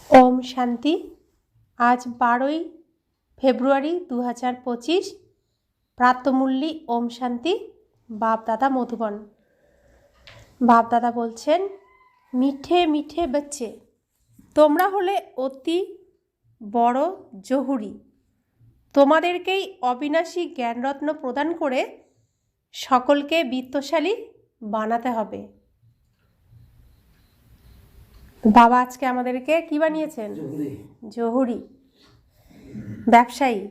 ওম শান্তি। আজ 12ই ফেব্রুয়ারি 2025। প্রাতমূল্যী ওম শান্তি। বাপদাদা মধুবন। বাপদাদা বলছেন, মিঠে মিঠে বচ্চে, তোমরা হলে অতি বড় জহুরি। তোমাদেরকেই অবিনাশী জ্ঞানরত্ন প্রদান করে সকলকে বিত্তশালী বানাতে হবে। বাবা আজকে আমাদেরকে কি বানিয়েছেন? জহুরি, ব্যবসায়ী।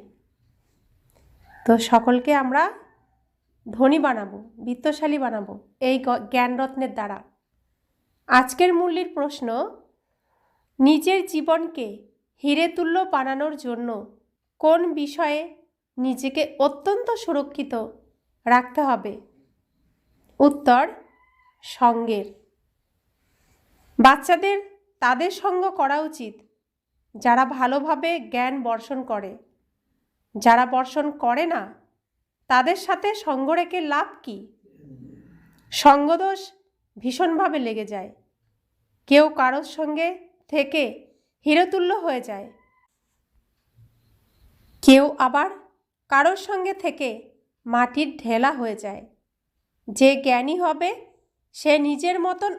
তো সকলকে আমরা ধনী বানাবো, বিত্তশালী বানাবো এই জ্ঞানরত্নের দ্বারা। আজকের মূল্যের প্রশ্ন, নিজের জীবনকে হিরে তুল্য বানানোর জন্য কোন বিষয়ে নিজেকে অত্যন্ত সুরক্ষিত রাখতে হবে? উত্তর, সঙ্গের। বাচ্চাদের তাদের সঙ্গ করা উচিত যারা ভালোভাবে জ্ঞান বর্ষণ করে। যারা বর্ষণ করে না তাদের সাথে সঙ্গ রেখে লাভ কি? সঙ্গদোষ ভীষণভাবে লেগে যায়। কেউ কারোর সঙ্গে থেকে হিরোতুল্য হয়ে যায়, কেউ আবার কারোর সঙ্গে থেকে মাটির ঢেলা হয়ে যায়। যে জ্ঞানী হবে সে নিজের মতন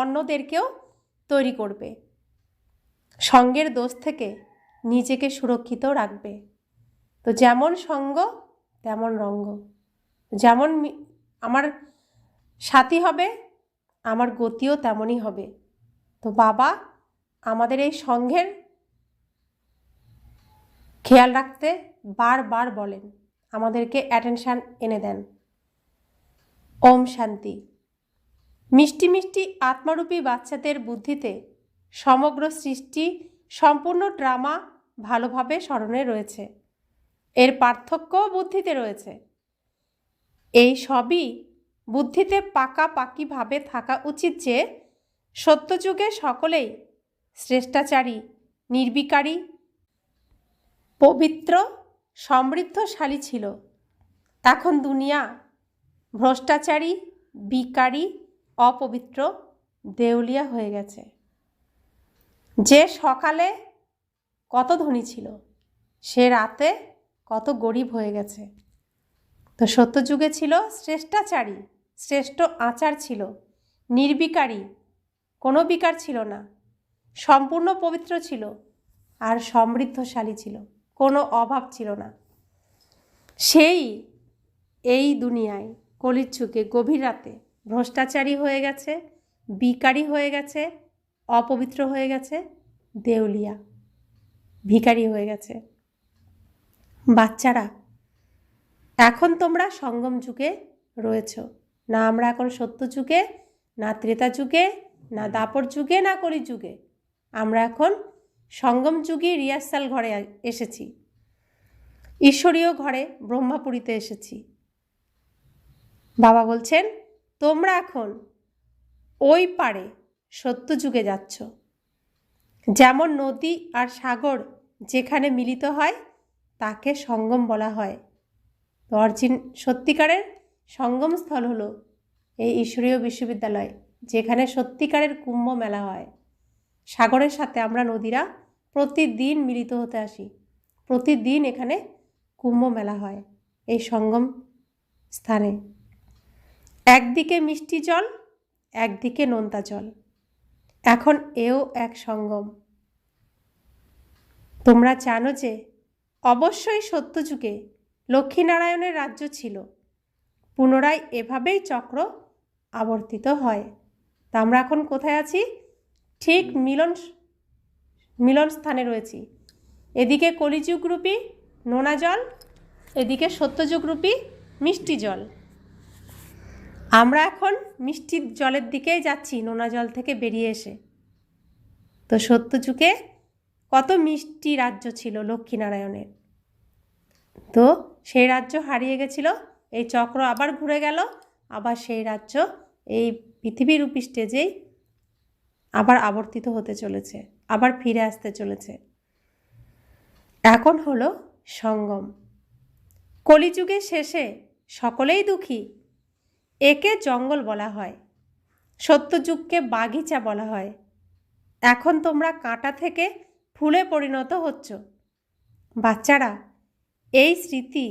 অন্যদেরকেও তৈরি করবে। সঙ্গের দোষ থেকে নিজেকে সুরক্ষিত রাখবে। তো যেমন সঙ্গ তেমন রঙ্গ। যেমন আমার সাথী হবে আমার গতিও তেমনই হবে। তো বাবা আমাদের এই সঙ্ঘের খেয়াল রাখতে বারবার বলেন, আমাদেরকে অ্যাটেনশান এনে দেন। ওম শান্তি। মিষ্টি মিষ্টি আত্মারূপী বাচ্চাদের বুদ্ধিতে সমগ্র সৃষ্টি সম্পূর্ণ ড্রামা ভালোভাবে স্মরণে রয়েছে। এর পার্থক্যও বুদ্ধিতে রয়েছে। এই সবই বুদ্ধিতে পাকাপাকিভাবে থাকা উচিত যে সত্যযুগে সকলেই শ্রেষ্টাচারী, নির্বিকারী, পবিত্র, সমৃদ্ধশালী ছিল। এখন দুনিয়া ভ্রষ্টাচারী, বিকারী, অপবিত্র, দেউলিয়া হয়ে গেছে। যে সকালে কত ধনী ছিল সে রাতে কত গরিব হয়ে গেছে। তো সত্যযুগে ছিল শ্রেষ্টাচারী, শ্রেষ্ঠ আচার ছিল, নির্বিকারী, কোনো বিকার ছিল না, সম্পূর্ণ পবিত্র ছিল আর সমৃদ্ধশালী ছিল, কোনো অভাব ছিল না। সেই এই দুনিয়ায় কলির যুগে গভীর রাতে ভ্রষ্টাচারী হয়ে গেছে, বিকারী হয়ে গেছে, অপবিত্র হয়ে গেছে, দেউলিয়া, ভিখারি হয়ে গেছে। বাচ্চারা, এখন তোমরা সঙ্গম যুগে রয়েছ। না আমরা এখন সত্য যুগে, না ত্রেতা যুগে, না দাপর যুগে, না কলি যুগে। আমরা এখন সঙ্গম যুগে রিহার্সাল ঘরে এসেছি, ঈশ্বরীয় ঘরে ব্রহ্মাপুরীতে এসেছি। বাবা বলছেন তোমরা এখন ওই পারে সত্য যুগে যাচ্ছ। যেমন নদী আর সাগর যেখানে মিলিত হয় তাকে সঙ্গম বলা হয়। সত্যিকারের সঙ্গমস্থল হলো এই ঈশ্বরীয় বিশ্ববিদ্যালয়, যেখানে সত্যিকারের কুম্ভ মেলা হয়। সাগরের সাথে আমরা নদীরা প্রতিদিন মিলিত হতে আসি। প্রতিদিন এখানে কুম্ভ মেলা হয় এই সঙ্গম স্থানে। একদিকে মিষ্টি জল, একদিকে নোনতা জল। এখন এও এক সঙ্গম। তোমরা জানো যে অবশ্যই সত্যযুগে লক্ষ্মীনারায়ণের রাজ্য ছিল। পুনরায় এভাবেই চক্র আবর্তিত হয়। তা আমরা এখন কোথায় আছি? ঠিক মিলন স্থানে রয়েছি। এদিকে কলিযুগরূপী নোনা জল, এদিকে সত্যযুগরূপী মিষ্টি জল। আমরা এখন মিষ্টি জলের দিকেই যাচ্ছি, নোনা জল থেকে বেরিয়ে এসে। তো সত্যযুগে কত মিষ্টি রাজ্য ছিল লক্ষ্মীনারায়ণের। তো সেই রাজ্য হারিয়ে গেছিল। এই চক্র আবার ঘুরে গেল, আবার সেই রাজ্য এই পৃথিবীরূপী স্টেজেই আবার আবর্তিত হতে চলেছে, আবার ফিরে আসতে চলেছে। এখন হলো সঙ্গম। কলিযুগের শেষে সকলেই দুঃখী। একে জঙ্গল বলা হয়, সত্যযুগকে বাগিচা বলা হয়। এখন তোমরা কাঁটা থেকে ফুলে পরিণত হচ্ছ। বাচ্চারা, এই স্মৃতি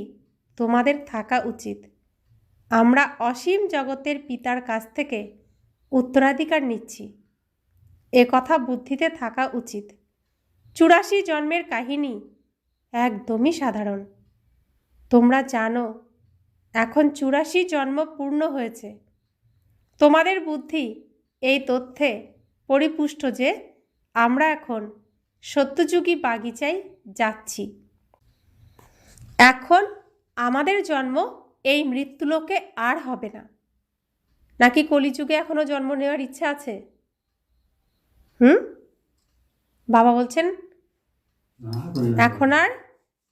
তোমাদের থাকা উচিত। আমরা অসীম জগতের পিতার কাছ থেকে উত্তরাধিকার নিচ্ছি, এ কথা বুদ্ধিতে থাকা উচিত। 84 জন্মের কাহিনী একদমই সাধারণ। তোমরা জানো এখন 84 জন্ম পূর্ণ হয়েছে। তোমাদের বুদ্ধি এই তথ্যে পরিপুষ্ট যে আমরা এখন সত্যযুগী বাগিচায় যাচ্ছি। এখন আমাদের জন্ম এই মৃত্যুলোকে আর হবে না। নাকি কলিযুগে এখনো জন্ম নেওয়ার ইচ্ছা আছে? বাবা বলছেন এখন আর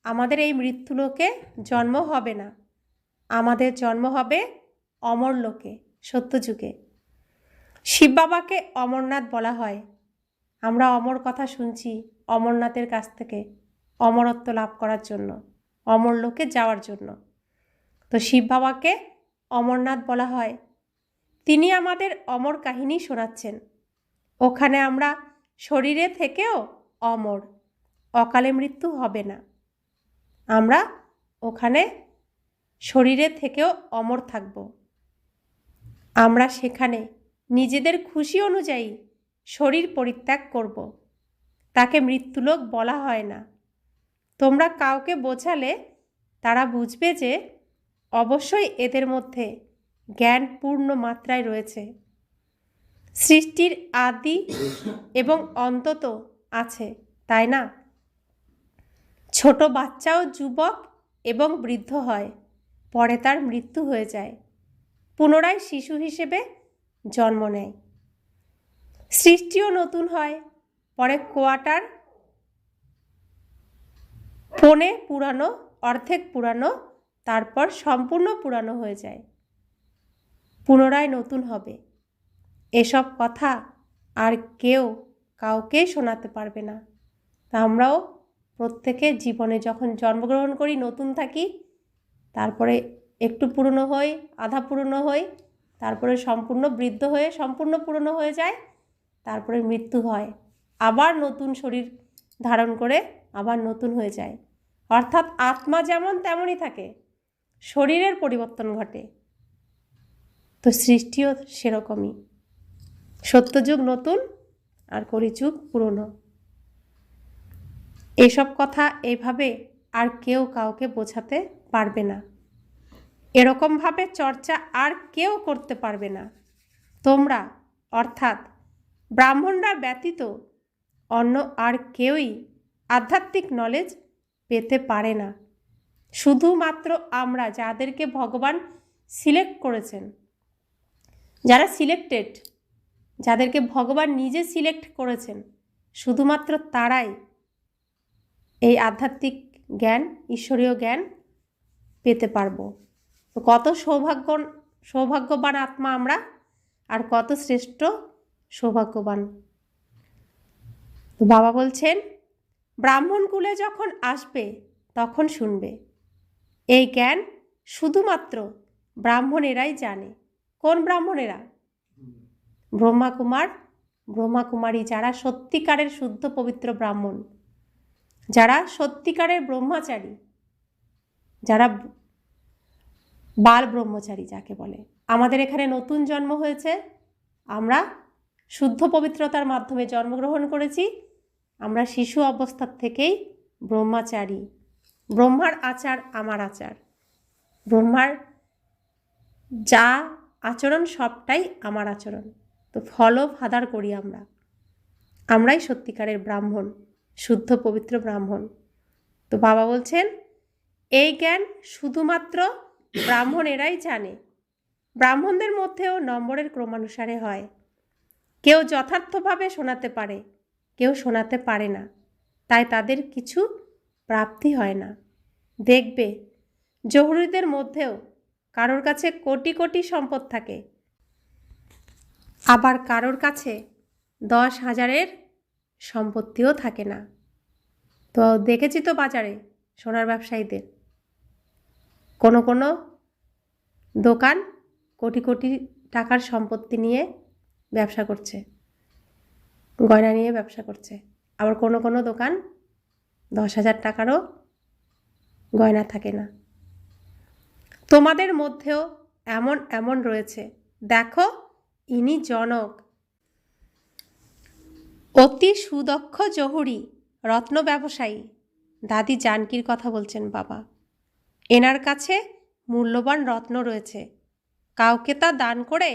আমাদের এই মৃত্যুলোকে জন্ম হবে না, আমাদের জন্ম হবে অমর লোকে, সত্যযুগে। শিব বাবাকে অমরনাথ বলা হয়। আমরা অমর কথা শুনছি অমরনাথের কাছ থেকে, অমরত্ব লাভ করার জন্য, অমর লোকে যাওয়ার জন্য। তো শিব বাবাকে অমরনাথ বলা হয়। তিনি আমাদের অমর কাহিনী শোনাচ্ছেন। ওখানে আমরা শরীরে থেকেও অমর, অকালে মৃত্যু হবে না। আমরা ওখানে শরীরে থেকেও অমর থাকব। আমরা সেখানে নিজেদের খুশি অনুযায়ী শরীর পরিত্যাগ করব। তাকে মৃত্যুলোক বলা হয় না। তোমরা কাউকে বোঝালে তারা বুঝবে যে অবশ্যই এদের মধ্যে জ্ঞান পূর্ণ মাত্রায় রয়েছে। সৃষ্টির আদি এবং অন্তত আছে, তাই না? ছোট বাচ্চাও যুবক এবং বৃদ্ধ হয়, পরে তার মৃত্যু হয়ে যায়, পুনরায় শিশু হিসেবে জন্ম নেয়। সৃষ্টিও নতুন হয়, পরে কোয়ার্টার, পৌনে পুরানো, অর্ধেক পুরানো, তারপর সম্পূর্ণ পুরানো হয়ে যায়, পুনরায় নতুন হবে। এসব কথা আর কেউ কাউকে শোনাতে পারবে না। তা আমরাও প্রত্যেকে জীবনে যখন জন্মগ্রহণ করি নতুন থাকি, তারপরে একটু পুরনো হই, আধা পুরনো হই, তারপরে সম্পূর্ণ বৃদ্ধ হয়ে সম্পূর্ণ পুরনো হয়ে যায়, তারপরে মৃত্যু হয়, আবার নতুন শরীর ধারণ করে আবার নতুন হয়ে যায়। অর্থাৎ আত্মা যেমন তেমনই থাকে, শরীরের পরিবর্তন ঘটে। তো সৃষ্টিও সেরকমই। সত্যযুগ নতুন আর কলিযুগ পুরনো। এসব কথা এইভাবে আর কেউ কাউকে বোঝাতে পারবে না। এরকমভাবে চর্চা আর কেউ করতে পারবে না। তোমরা অর্থাৎ ব্রাহ্মণরা ব্যতীত অন্য আর কেউই আধ্যাত্মিক নলেজ পেতে পারে না। শুধুমাত্র আমরা যাদেরকে ভগবান সিলেক্ট করেছেন, যারা সিলেক্টেড, যাদেরকে ভগবান নিজে সিলেক্ট করেছেন, শুধুমাত্র তারাই এই আধ্যাত্মিক জ্ঞান, ঈশ্বরীয় জ্ঞান পেতে পারবো। তো কত সৌভাগ্যবান আত্মা আমরা, আর কত শ্রেষ্ঠ সৌভাগ্যবান। তো বাবা বলছেন ব্রাহ্মণ কুলে যখন আসবে তখন শুনবে। এই জ্ঞান শুধুমাত্র ব্রাহ্মণেরাই জানে। কোন ব্রাহ্মণেরা? ব্রহ্মাকুমার, ব্রহ্মাকুমারী, যারা সত্যিকারের শুদ্ধ পবিত্র ব্রাহ্মণ, যারা সত্যিকারের ব্রহ্মচারী, যারা বাল ব্রহ্মচারী যাকে বলে। আমাদের এখানে নতুন জন্ম হয়েছে, আমরা শুদ্ধ পবিত্রতার মাধ্যমে জন্মগ্রহণ করেছি। আমরা শিশু অবস্থার থেকেই ব্রহ্মচারী। ব্রহ্মার আচার আমার আচার, ব্রহ্মার যা আচরণ সবটাই আমার আচরণ। তো ফলো ফাদার করি আমরা, আমরাই সত্যিকারের ব্রাহ্মণ, শুদ্ধ পবিত্র ব্রাহ্মণ। তো বাবা বলছেন এই জ্ঞান শুধুমাত্র ব্রাহ্মণেরাই জানে। ব্রাহ্মণদের মধ্যেও নম্বরের ক্রমানুসারে হয়। কেউ যথার্থভাবে শোনাতে পারে, কেউ শোনাতে পারে না, তাই তাদের কিছু প্রাপ্তি হয় না। দেখবে জহুরিদের মধ্যেও কারোর কাছে কোটি কোটি সম্পদ থাকে, আবার কারোর কাছে 10,000-এর সম্পত্তিও থাকে না। তো দেখেছি তো বাজারে সোনার ব্যবসায়ীদের, কোনো কোনো দোকান কোটি কোটি টাকার সম্পত্তি নিয়ে ব্যবসা করছে। গয়না নিয়ে ব্যবসা করছে। আবার কোনো কোনো দোকান 10,000 টাকারও গয়না থাকে না। তোমাদের মধ্যেও এমন এমন রয়েছে। দেখো, ইনি জনক, অতি সুদক্ষ জহুরি, রত্ন ব্যবসায়ী। দাদি জানকীর কথা বলছেন বাবা। এনার কাছে মূল্যবান রত্ন রয়েছে, কাউকে তা দান করে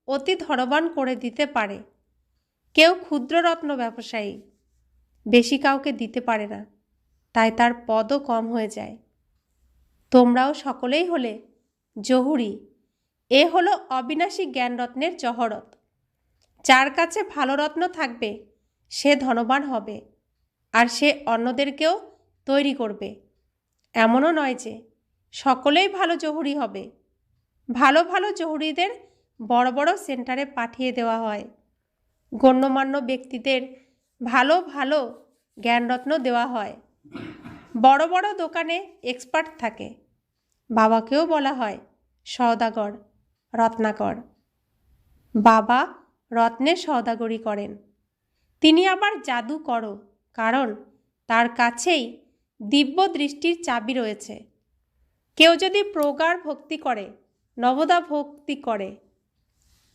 অতি ধনবান করে দিতে পারে। কেউ ক্ষুদ্র রত্ন ব্যবসায়ী, বেশি কাউকে দিতে পারে না, তাই তার পদও কম হয়ে যায়। তোমরাও সকলেই হলে জহুরি। এ হলো অবিনাশী জ্ঞানরত্নের জহরত। যার কাছে ভালো রত্ন থাকবে সে ধনবান হবে, আর সে অন্যদেরকেও তৈরি করবে। এমনও নয় যে সকলেই ভালো জহুরি হবে। ভালো ভালো জহুরিদের বড় বড় সেন্টারে পাঠিয়ে দেওয়া হয়। গণ্যমান্য ব্যক্তিদের ভালো ভালো জ্ঞানরত্ন দেওয়া হয়। বড় বড় দোকানে এক্সপার্ট থাকে। বাবাকেও বলা হয় সওদাগর, রত্নাকর। বাবা রত্নের সওদাগরি করেন। তিনি আবার জাদুকরও, কারণ তার কাছেই দিব্য দৃষ্টির চাবি রয়েছে। কেউ যদি প্রগাঢ় ভক্তি করে, নবদা ভক্তি করে,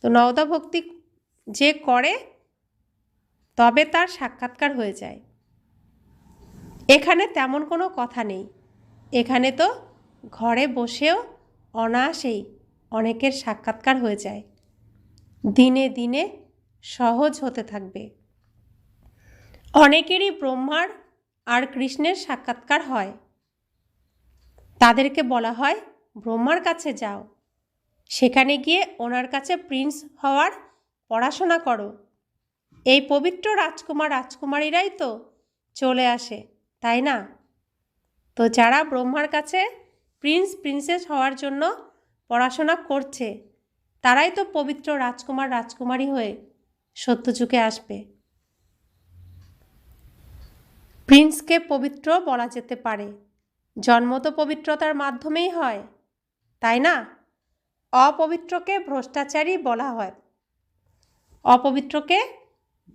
তো নবদা ভক্তি যে করে তবে তার সাক্ষাৎকার হয়ে যায়। এখানে তেমন কোনো কথা নেই। এখানে তো ঘরে বসেও অনায়াসেই অনেকের সাক্ষাৎকার হয়ে যায়। দিনে দিনে সহজ হতে থাকবে। অনেকেরই ব্রহ্মার আর কৃষ্ণের সাক্ষাৎকার হয়। তাদেরকে বলা হয় ব্রহ্মার কাছে যাও, সেখানে গিয়ে ওনার কাছে প্রিন্স হওয়ার পড়াশোনা করো। এই পবিত্র রাজকুমার রাজকুমারীরাই তো চলে আসে, তাই না? তো যারা ব্রহ্মার কাছে প্রিন্স প্রিন্সেস হওয়ার জন্য পড়াশোনা করছে, তারাই তো পবিত্র রাজকুমার রাজকুমারী হয়ে সত্যযুগে আসবে। প্রিন্সকে পবিত্র বলা যেতে পারে, জন্ম তো পবিত্রতার মাধ্যমেই হয়, তাই না? অপবিত্রকে ভ্রষ্টাচারী বলা হয়, অপবিত্রকে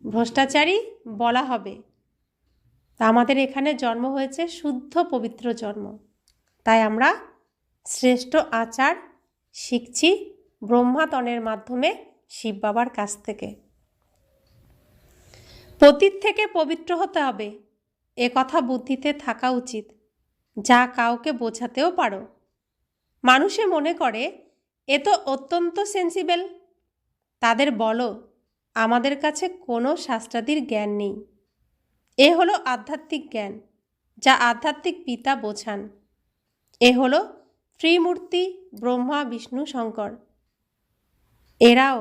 ভ্রষ্টাচারী বলা হবে। তা আমাদের এখানে জন্ম হয়েছে শুদ্ধ পবিত্র জন্ম, তাই আমরা শ্রেষ্ঠ আচার শিখছি ব্রহ্মাতনের মাধ্যমে শিব বাবার কাছ থেকে। পতিত থেকে পবিত্র হতে হবে, এ কথা বুদ্ধিতে থাকা উচিত, যা কাউকে বোঝাতেও পারো। মানুষে মনে করে এ তো অত্যন্ত সেন্সিবল। তাদের বলো আমাদের কাছে কোনো শাস্ত্রাদির জ্ঞান নেই। এ হলো আধ্যাত্মিক জ্ঞান, যা আধ্যাত্মিক পিতা বোঝান। এ হলো ত্রিমূর্তি ব্রহ্মা বিষ্ণু শঙ্কর। এরাও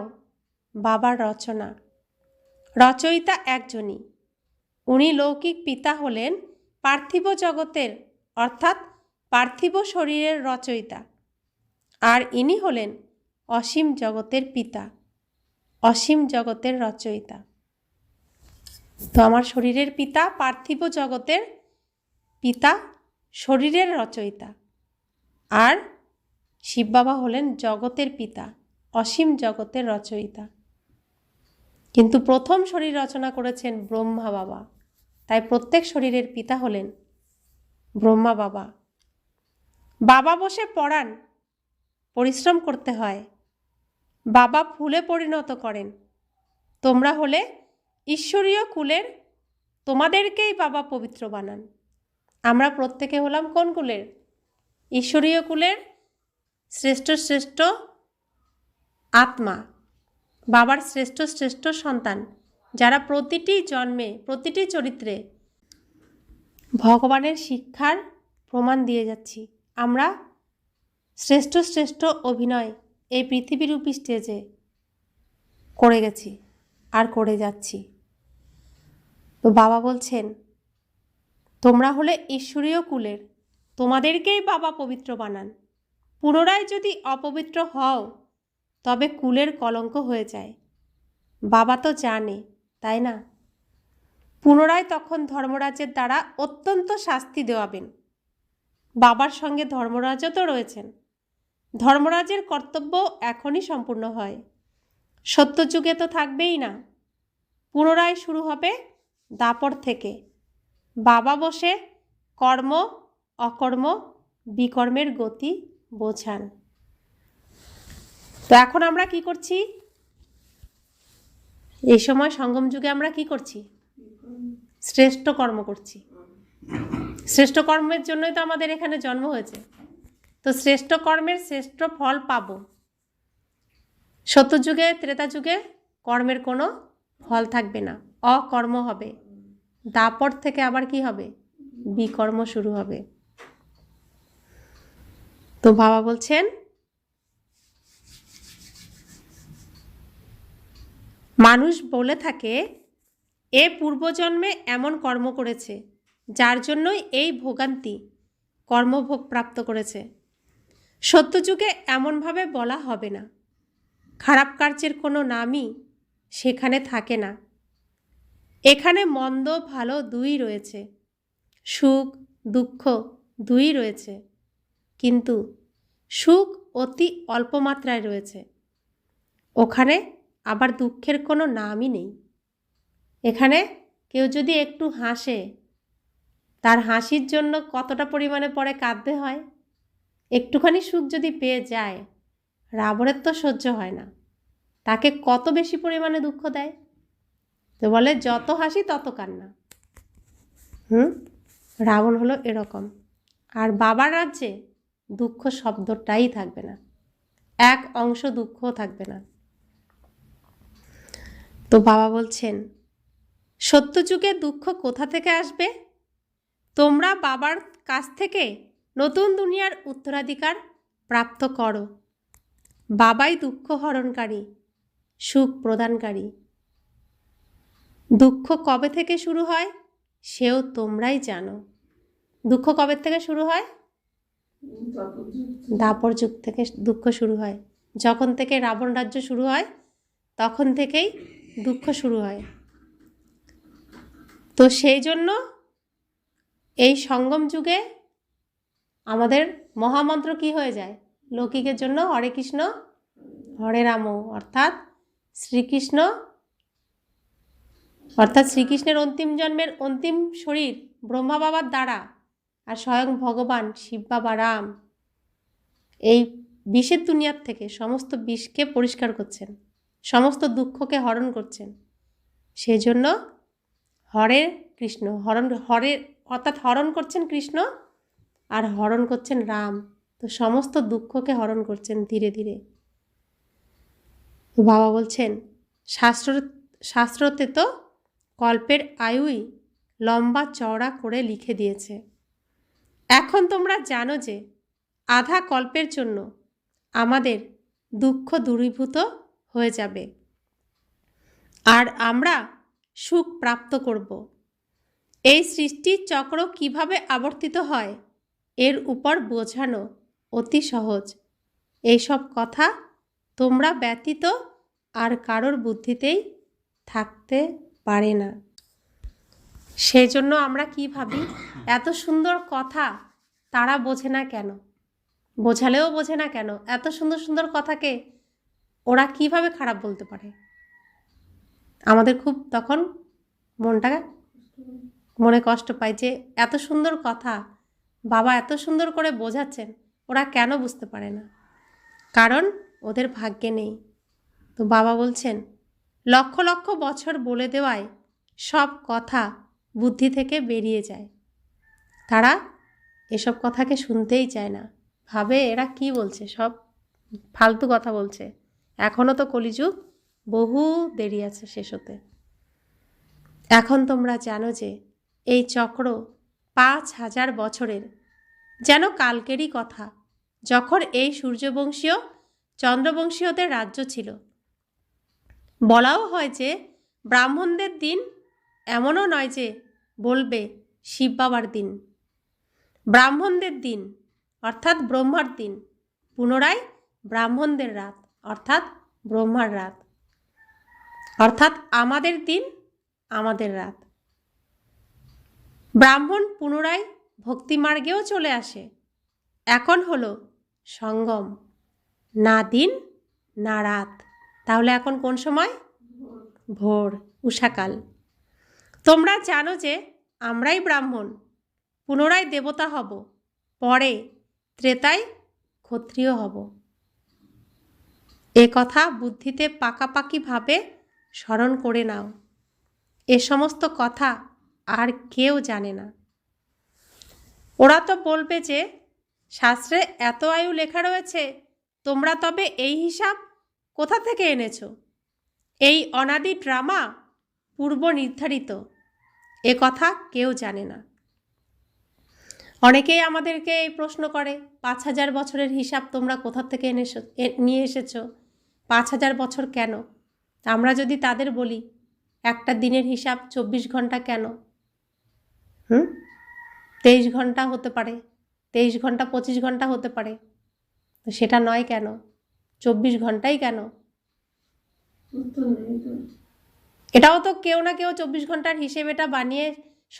বাবার রচনা। রচয়িতা একজনই, উনি লৌকিক পিতা হলেন পার্থিব জগতের অর্থাৎ পার্থিব শরীরের রচয়িতা, আর ইনি হলেন অসীম জগতের পিতা, অসীম জগতের রচয়িতা। তো আমার শরীরের পিতা পার্থিব জগতের পিতা, শরীরের রচয়িতা, আর শিব বাবা হলেন জগতের পিতা, অসীম জগতের রচয়িতা। কিন্তু প্রথম শরীর রচনা করেছেন ব্রহ্মা বাবা, তাই প্রত্যেক শরীরের পিতা হলেন ব্রহ্মা বাবা। বাবা বসে পড়ান, পরিশ্রম করতে হয়। বাবা ফুলে পরিণত করেন। তোমরা হলে ঈশ্বরীয় কুলের, তোমাদেরকেই বাবা পবিত্র বানান। আমরা প্রত্যেকে হলাম কোন কুলের? ঈশ্বরীয় কুলের শ্রেষ্ঠ শ্রেষ্ঠ আত্মা, বাবার শ্রেষ্ঠ শ্রেষ্ঠ সন্তান, যারা প্রতিটি জন্মে প্রতিটি চরিত্রে ভগবানের শিক্ষার প্রমাণ দিয়ে যাচ্ছি। আমরা শ্রেষ্ঠ শ্রেষ্ঠ অভিনয় এই পৃথিবীরূপী স্টেজে করে গেছি আর করে যাচ্ছি। তো বাবা বলছেন তোমরা হলে ঈশ্বরীয় কুলের, তোমাদেরকেই বাবা পবিত্র বানান। পুনরায় যদি অপবিত্র হও তবে কুলের কলঙ্ক হয়ে যায়। বাবা তো জানে, তাই না? পুনরায় তখন ধর্মরাজের দ্বারা অত্যন্ত শাস্তি দেওয়াবেন। বাবার সঙ্গে ধর্মরাজও তো রয়েছেন। ধর্মরাজের কর্তব্য এখনই সম্পূর্ণ হয়, সত্যযুগে তো থাকবেই না। পুনরায় শুরু হবে দাপর থেকে। বাবা বসে কর্ম অকর্ম বিকর্মের গতি বোঝান। তো এখন আমরা কি করছি? এই সময় সঙ্গম যুগে আমরা কি করছি? শ্রেষ্ঠ কর্ম করছি। শ্রেষ্ঠ কর্মের জন্যই তো আমাদের এখানে জন্ম হয়েছে। তো শ্রেষ্ঠ কর্মের শ্রেষ্ঠ ফল পাব। সত্যযুগে ত্রেতা যুগে কর্মের কোনো ফল থাকবে না, অকর্ম হবে। দাপর থেকে আবার কি হবে? বিকর্ম শুরু হবে। তো বাবা বলছেন মানুষ বলে থাকে এ পূর্বজন্মে এমন কর্ম করেছে যার জন্যই এই ভোগান্তি কর্মভোগ প্রাপ্ত করেছে। সত্যযুগে এমনভাবে বলা হবে না। খারাপ কার্যের কোনো নামই সেখানে থাকে না। এখানে মন্দ ভালো দুই রয়েছে, সুখ দুঃখ দুই রয়েছে, কিন্তু সুখ অতি অল্প মাত্রায় রয়েছে। ওখানে আবার দুঃখের কোনো নামই নেই। এখানে কেউ যদি একটু হাসে, তার হাসির জন্য কতটা পরিমাণে পরে কাঁদতে হয়। একটুখানি সুখ যদি পেয়ে যায়, রাবণের তো সহ্য হয় না, তাকে কত বেশি পরিমাণে দুঃখ দেয়। তো বলে যত হাসি তত কান্না। রাবণ হলো এরকম। আর বাবার রাজ্যে দুঃখ শব্দটাই থাকবে না, এক অংশ দুঃখও থাকবে না। তো বাবা বলছেন সত্যযুগে দুঃখ কোথা থেকে আসবে? তোমরা বাবার কাছ থেকে নতুন দুনিয়ার উত্তরাধিকার প্রাপ্ত করো। বাবাই দুঃখ হরণকারী, সুখ প্রদানকারী। দুঃখ কবে থেকে শুরু হয় সেও তোমরাই জানো। দুঃখ কবে থেকে শুরু হয়? দাপর যুগ থেকে দুঃখ শুরু হয়। যখন থেকে রাবণ রাজ্য শুরু হয় তখন থেকেই দুঃখ শুরু হয়। তো সেই জন্য এই সঙ্গম যুগে আমাদের মহামন্ত্র কি হয়ে যায়? লৌকিকের জন্য হরে কৃষ্ণ হরে রাম, অর্থাৎ শ্রীকৃষ্ণের অন্তিম জন্মের অন্তিম শরীর ব্রহ্মা বাবার দ্বারা আর স্বয়ং ভগবান শিব বাবা রাম এই বিষের দুনিয়ার থেকে সমস্ত বিষকে পরিষ্কার করছেন, সমস্ত দুঃখকে হরণ করছেন। সেই জন্য হরে কৃষ্ণ অর্থাৎ হরণ করছেন কৃষ্ণ আর হরণ করছেন রাম। তো সমস্ত দুঃখকে হরণ করছেন ধীরে ধীরে। তো বাবা বলছেন শাস্ত্রতে তো কল্পের আয়ুই লম্বা চওড়া করে লিখে দিয়েছে। এখন তোমরা জানো যে আধা কল্পের জন্য আমাদের দুঃখ দূরীভূত হয়ে যাবে আর আমরা সুখ প্রাপ্ত করব। এই সৃষ্টির চক্র কিভাবে আবর্তিত হয় এর উপর বোঝানো অতি সহজ। এইসব কথা তোমরা ব্যতীত আর কারোর বুদ্ধিতেই থাকতে পারে না। সেই জন্য আমরা কি ভাবি, এত সুন্দর কথা তারা বোঝে না কেন? বোঝালেও বোঝে না কেন? এত সুন্দর সুন্দর কথাকে ওরা কিভাবে খারাপ বলতে পারে? আমাদের খুব তখন মনে কষ্ট পায় যে এত সুন্দর কথা বাবা এত সুন্দর করে বোঝাচ্ছেন, ওরা কেন বুঝতে পারে না? কারণ ওদের ভাগ্যে নেই। তো বাবা বলছেন লক্ষ লক্ষ বছর বলে দেওয়ায় সব কথা বুদ্ধি থেকে বেরিয়ে যায়। তারা এসব কথাকে শুনতেই চায় না, ভাবে এরা কি বলছে, সব ফালতু কথা বলছে। এখনও তো কলিযুগ বহু দেরি আছে শেষ হতে। এখন তোমরা জানো যে এই চক্র 5000 বছরের, যেন কালকেরই কথা, যখন এই সূর্যবংশীয় চন্দ্রবংশীয়দের রাজ্য ছিল। বলাও হয় যে ব্রাহ্মণদের দিন এমনও নয় যে বলবে শিব বাবার দিন। ব্রাহ্মণদের দিন অর্থাৎ ব্রহ্মার দিন, পুনরায় ব্রাহ্মণদের রাত অর্থাৎ ব্রহ্মার রাত, অর্থাৎ আমাদের দিন আমাদের রাত। ব্রাহ্মণ পুনরায় ভক্তিমার্গেও চলে আসে। এখন হলো সঙ্গম, না দিন না রাত। তাহলে এখন কোন সময়? ভোর। উষাকাল। তোমরা জানো যে আমরাই ব্রাহ্মণ, পুনরায় দেবতা হব, পরে ত্রেতায় ক্ষত্রিয় হব। এ কথা বুদ্ধিতে পাকাপাকিভাবে স্মরণ করে নাও। এ সমস্ত কথা আর কেউ জানে না। ওরা তো বলবে যে শাস্ত্রে এত আয়ু লেখা রয়েছে, তোমরা তবে এই হিসাব কোথা থেকে এনেছো? এই অনাদি ড্রামা পূর্ব নির্ধারিত, এ কথা কেউ জানে না। অনেকেই আমাদেরকে এই প্রশ্ন করে, 5000 বছরের হিসাব তোমরা কোথা থেকে নিয়ে এসেছো? 5000 বছর কেন? আমরা যদি তাদের বলি একটা দিনের হিসাব 24 ঘন্টা কেন? 23 ঘন্টা হতে পারে, 23 ঘন্টা 25 ঘন্টা হতে পারে, তো সেটা নয় কেন? 24 ঘন্টাই কেন? এটাও তো কেউ না কেউ 24 ঘন্টার হিসেবেটা বানিয়ে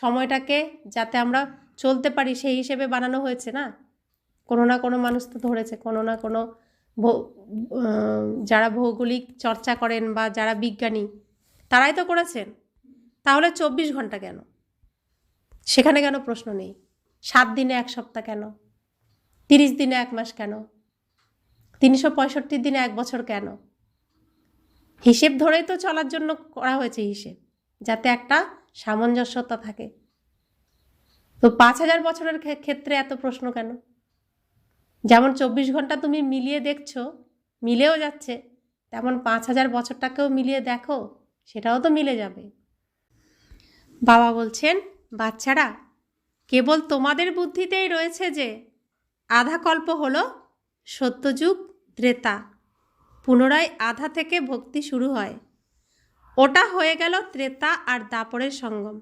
সময়টাকে যাতে আমরা চলতে পারি সেই হিসেবে বানানো হয়েছে না? কোনো না কোনো মানুষ তো ধরেছে, কোনো না কোনো যারা ভৌগোলিক চর্চা করেন বা যারা বিজ্ঞানী তারাই তো করেছেন। তাহলে 24 ঘন্টা কেন? সেখানে কেন প্রশ্ন নেই? 7 দিনে 1 সপ্তাহ কেন? 30 দিনে 1 মাস কেন? 365 দিনে 1 বছর কেন? হিসেব ধরেই তো চলার জন্য করা হয়েছে হিসেব, যাতে একটা সামঞ্জস্যতা থাকে। তো 5000 বছরের ক্ষেত্রে এত প্রশ্ন কেন? যেমন 24 ঘন্টা তুমি মিলিয়ে দেখছো, মিলেও যাচ্ছে, তেমন 5000 বছরটাকেও মিলিয়ে দেখো, সেটাও তো মিলে যাবে। বাবা বলছেন, বাচ্চারা, কেবল তোমাদের বুদ্ধিতেই রয়েছে যে আধা কল্প হলো সত্যযুগ, ত্রেতা, পুনরায় আধা থেকে ভক্তি শুরু হয়। ওটা হয়ে গেল ত্রেতা আর দাপরের সঙ্গম।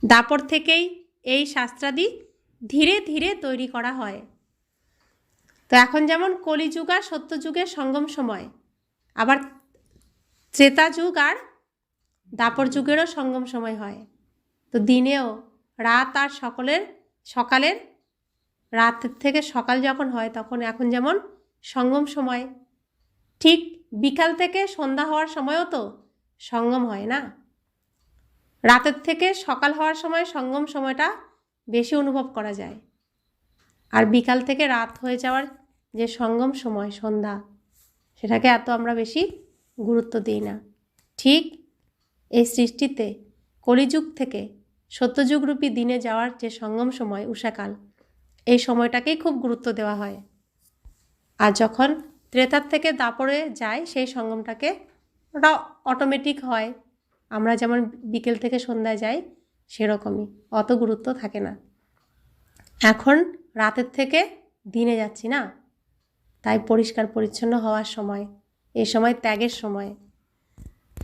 দাপর থেকেই এই শাস্ত্রাদি ধীরে ধীরে তৈরি করা হয়। তো এখন যেমন কলিযুগ আর সত্যযুগের সঙ্গম সময়, আবার ত্রেতা যুগ আর দাপর যুগেরও সঙ্গম সময় হয়। তো দিনেও রাত আর সকালের রাত থেকে সকাল যখন হয় তখন এখন যেমন সঙ্গম সময়, ঠিক বিকাল থেকে সন্ধ্যা হওয়ার সময়ও তো সঙ্গম হয় না? রাতের থেকে সকাল হওয়ার সময় সঙ্গম সময়টা বেশি অনুভব করা যায়, আর বিকাল থেকে রাত হয়ে যাওয়ার যে সঙ্গম সময় সন্ধ্যা, সেটাকে এত আমরা বেশি গুরুত্ব দিই না। ঠিক এই সৃষ্টিতে কলিযুগ থেকে সত্যযুগরূপী দিনে যাওয়ার যে সঙ্গম সময় উষাকাল, এই সময়টাকেই খুব গুরুত্ব দেওয়া হয়। আর যখন ত্রেতার থেকে দাপরে যায় সেই সঙ্গমটাকে, ওটা অটোমেটিক হয়। আমরা যেমন বিকেল থেকে সন্ধ্যায় যাই সেরকমই, অত গুরুত্ব থাকে না। এখন রাতের থেকে দিনে যাচ্ছি না, তাই পরিষ্কার পরিচ্ছন্ন হওয়ার সময়, এই সময় ত্যাগের সময়।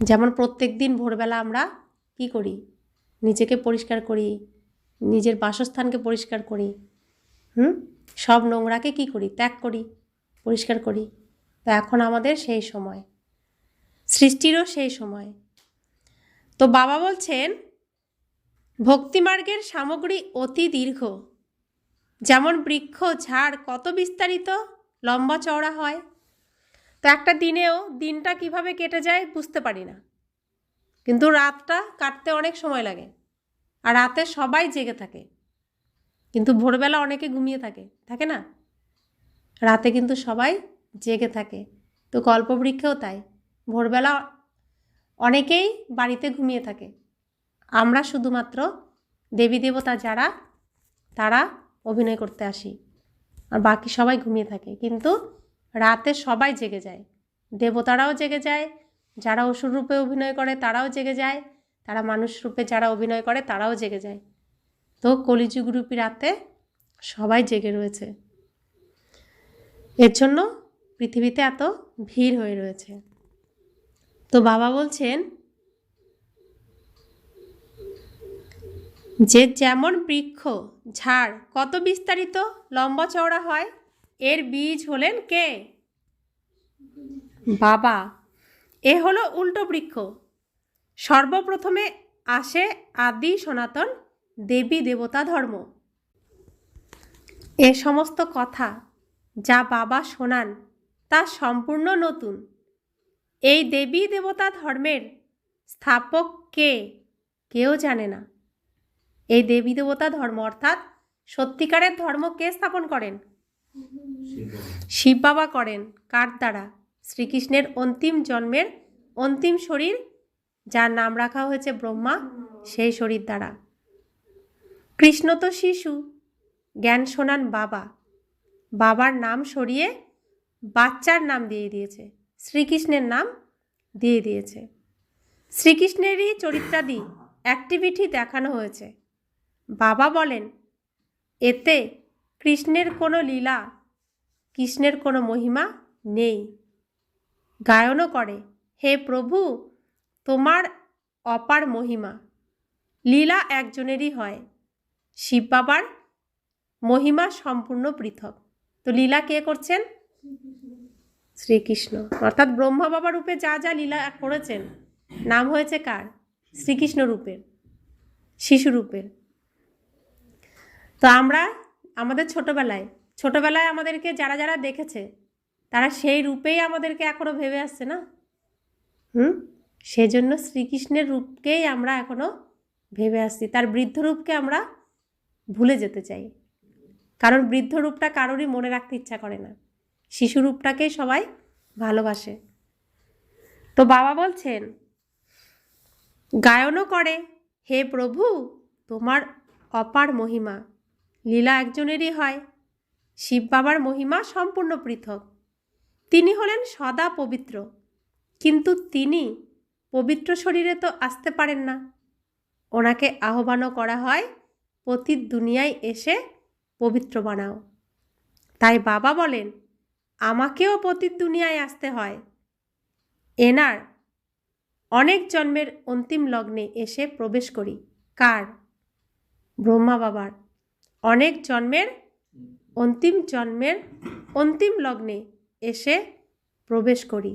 যেমন প্রত্যেক দিন ভোরবেলা আমরা কি করি? নিজেকে পরিষ্কার করি, নিজের বাসস্থানকে পরিষ্কার করি, সব নোংরাকে কি করি? ত্যাগ করি, পরিষ্কার করি। তো এখন আমাদের সেই সময়, সৃষ্টিরও সেই সময়। তো বাবা বলছেন, ভক্তিমার্গের সামগ্রী অতি দীর্ঘ। যেমন বৃক্ষ ঝাড় কত বিস্তারিত লম্বা চওড়া হয়, তো একটা দিনেও দিনটা কিভাবে কেটে যায় বুঝতে পারি না, কিন্তু রাতটা কাটতে অনেক সময় লাগে। আর রাতে সবাই জেগে থাকে, কিন্তু ভোরবেলা অনেকে ঘুমিয়ে থাকে না? রাতে কিন্তু সবাই জেগে থাকে। তো কল্পবৃক্ষেও তাই, ভোরবেলা অনেকেই বাড়িতে ঘুমিয়ে থাকে। আমরা শুধুমাত্র দেবী দেবতা যারা, তারা অভিনয় করতে আসি, আর বাকি সবাই ঘুমিয়ে থাকে। কিন্তু রাতে সবাই জেগে যায়, দেবতারাও জেগে যায়, যারা অসুর রূপে অভিনয় করে তারাও জেগে যায়, তারা মানুষ রূপে যারা অভিনয় করে তারাও জেগে যায়। তো কলিযুগরূপী রাতে সবাই জেগে রয়েছে, এর জন্য পৃথিবীতে এত ভিড় হয়ে রয়েছে। তো বাবা বলছেন যে যেমন বৃক্ষ ঝাড় কত বিস্তারিত লম্বা চওড়া হয়, এর বীজ হলেন কে? বাবা। এ হলো উল্টো বৃক্ষ। সর্বপ্রথমে আসে আদি সনাতন দেবী দেবতা ধর্ম। এ সমস্ত কথা যা বাবা শোনান তা সম্পূর্ণ নতুন। এই দেবী দেবতা ধর্মের স্থাপক কে? কেউ জানে না। এই দেবী দেবতা ধর্ম অর্থাৎ সত্যিকারের ধর্ম কে স্থাপন করেন? শিব বাবা করেন। কার দ্বারা? শ্রীকৃষ্ণের অন্তিম জন্মের অন্তিম শরীর, যার নাম রাখা হয়েছে ব্রহ্মা, সেই শরীর দ্বারা। কৃষ্ণ তো শিশু, জ্ঞান শোনান বাবা, বাবার নাম সরিয়ে বাচ্চার নাম দিয়ে দিয়েছে, শ্রীকৃষ্ণের নাম দিয়ে দিয়েছে। শ্রীকৃষ্ণেরই চরিত্রাদি অ্যাক্টিভিটি দেখানো হয়েছে। বাবা বলেন এতে কৃষ্ণের কোনো লীলা, কৃষ্ণের কোনো মহিমা নেই। গায়নও করে, হে প্রভু তোমার অপার মহিমা। লীলা একজনেরই হয়, শিব বাবার মহিমা সম্পূর্ণ পৃথক। তো লীলা কে করছেন? শ্রীকৃষ্ণ। অর্থাৎ ব্রহ্মা বাবা রূপে যা যা লীলা করেছেন নাম হয়েছে কার? শ্রীকৃষ্ণ রূপের, শিশু রূপের। তো আমরা আমাদের ছোটবেলায় আমাদেরকে যারা যারা দেখেছে তারা সেই রূপেই আমাদেরকে এখনো ভেবে আসছে না। সেজন্য শ্রীকৃষ্ণের রূপকেই আমরা এখনো ভেবে আসছি, তার বৃদ্ধ রূপকে আমরা ভুলে যেতে চাই। কারণ বৃদ্ধ রূপটা কারোরই মনে রাখতে ইচ্ছা করে না, শিশু রূপটাকেই সবাই ভালোবাসে। তো বাবা বলছেন গায়নও করে, হে প্রভু তোমার অপার মহিমা। লীলা একজনেরই হয়, শিব বাবার মহিমা সম্পূর্ণ পৃথক। তিনি হলেন সদা পবিত্র, কিন্তু তিনি পবিত্র শরীরে তো আসতে পারেন না। ওনাকে আহ্বানও করা হয় পতিত দুনিয়ায় এসে পবিত্র বানাও। তাই বাবা বলেন আমাকেও পতিত দুনিয়ায় আসতে হয়। এনার অনেক জন্মের অন্তিম লগ্নে এসে প্রবেশ করি। কার? ব্রহ্মা বাবার অনেক জন্মের অন্তিম লগ্নে এসে প্রবেশ করি।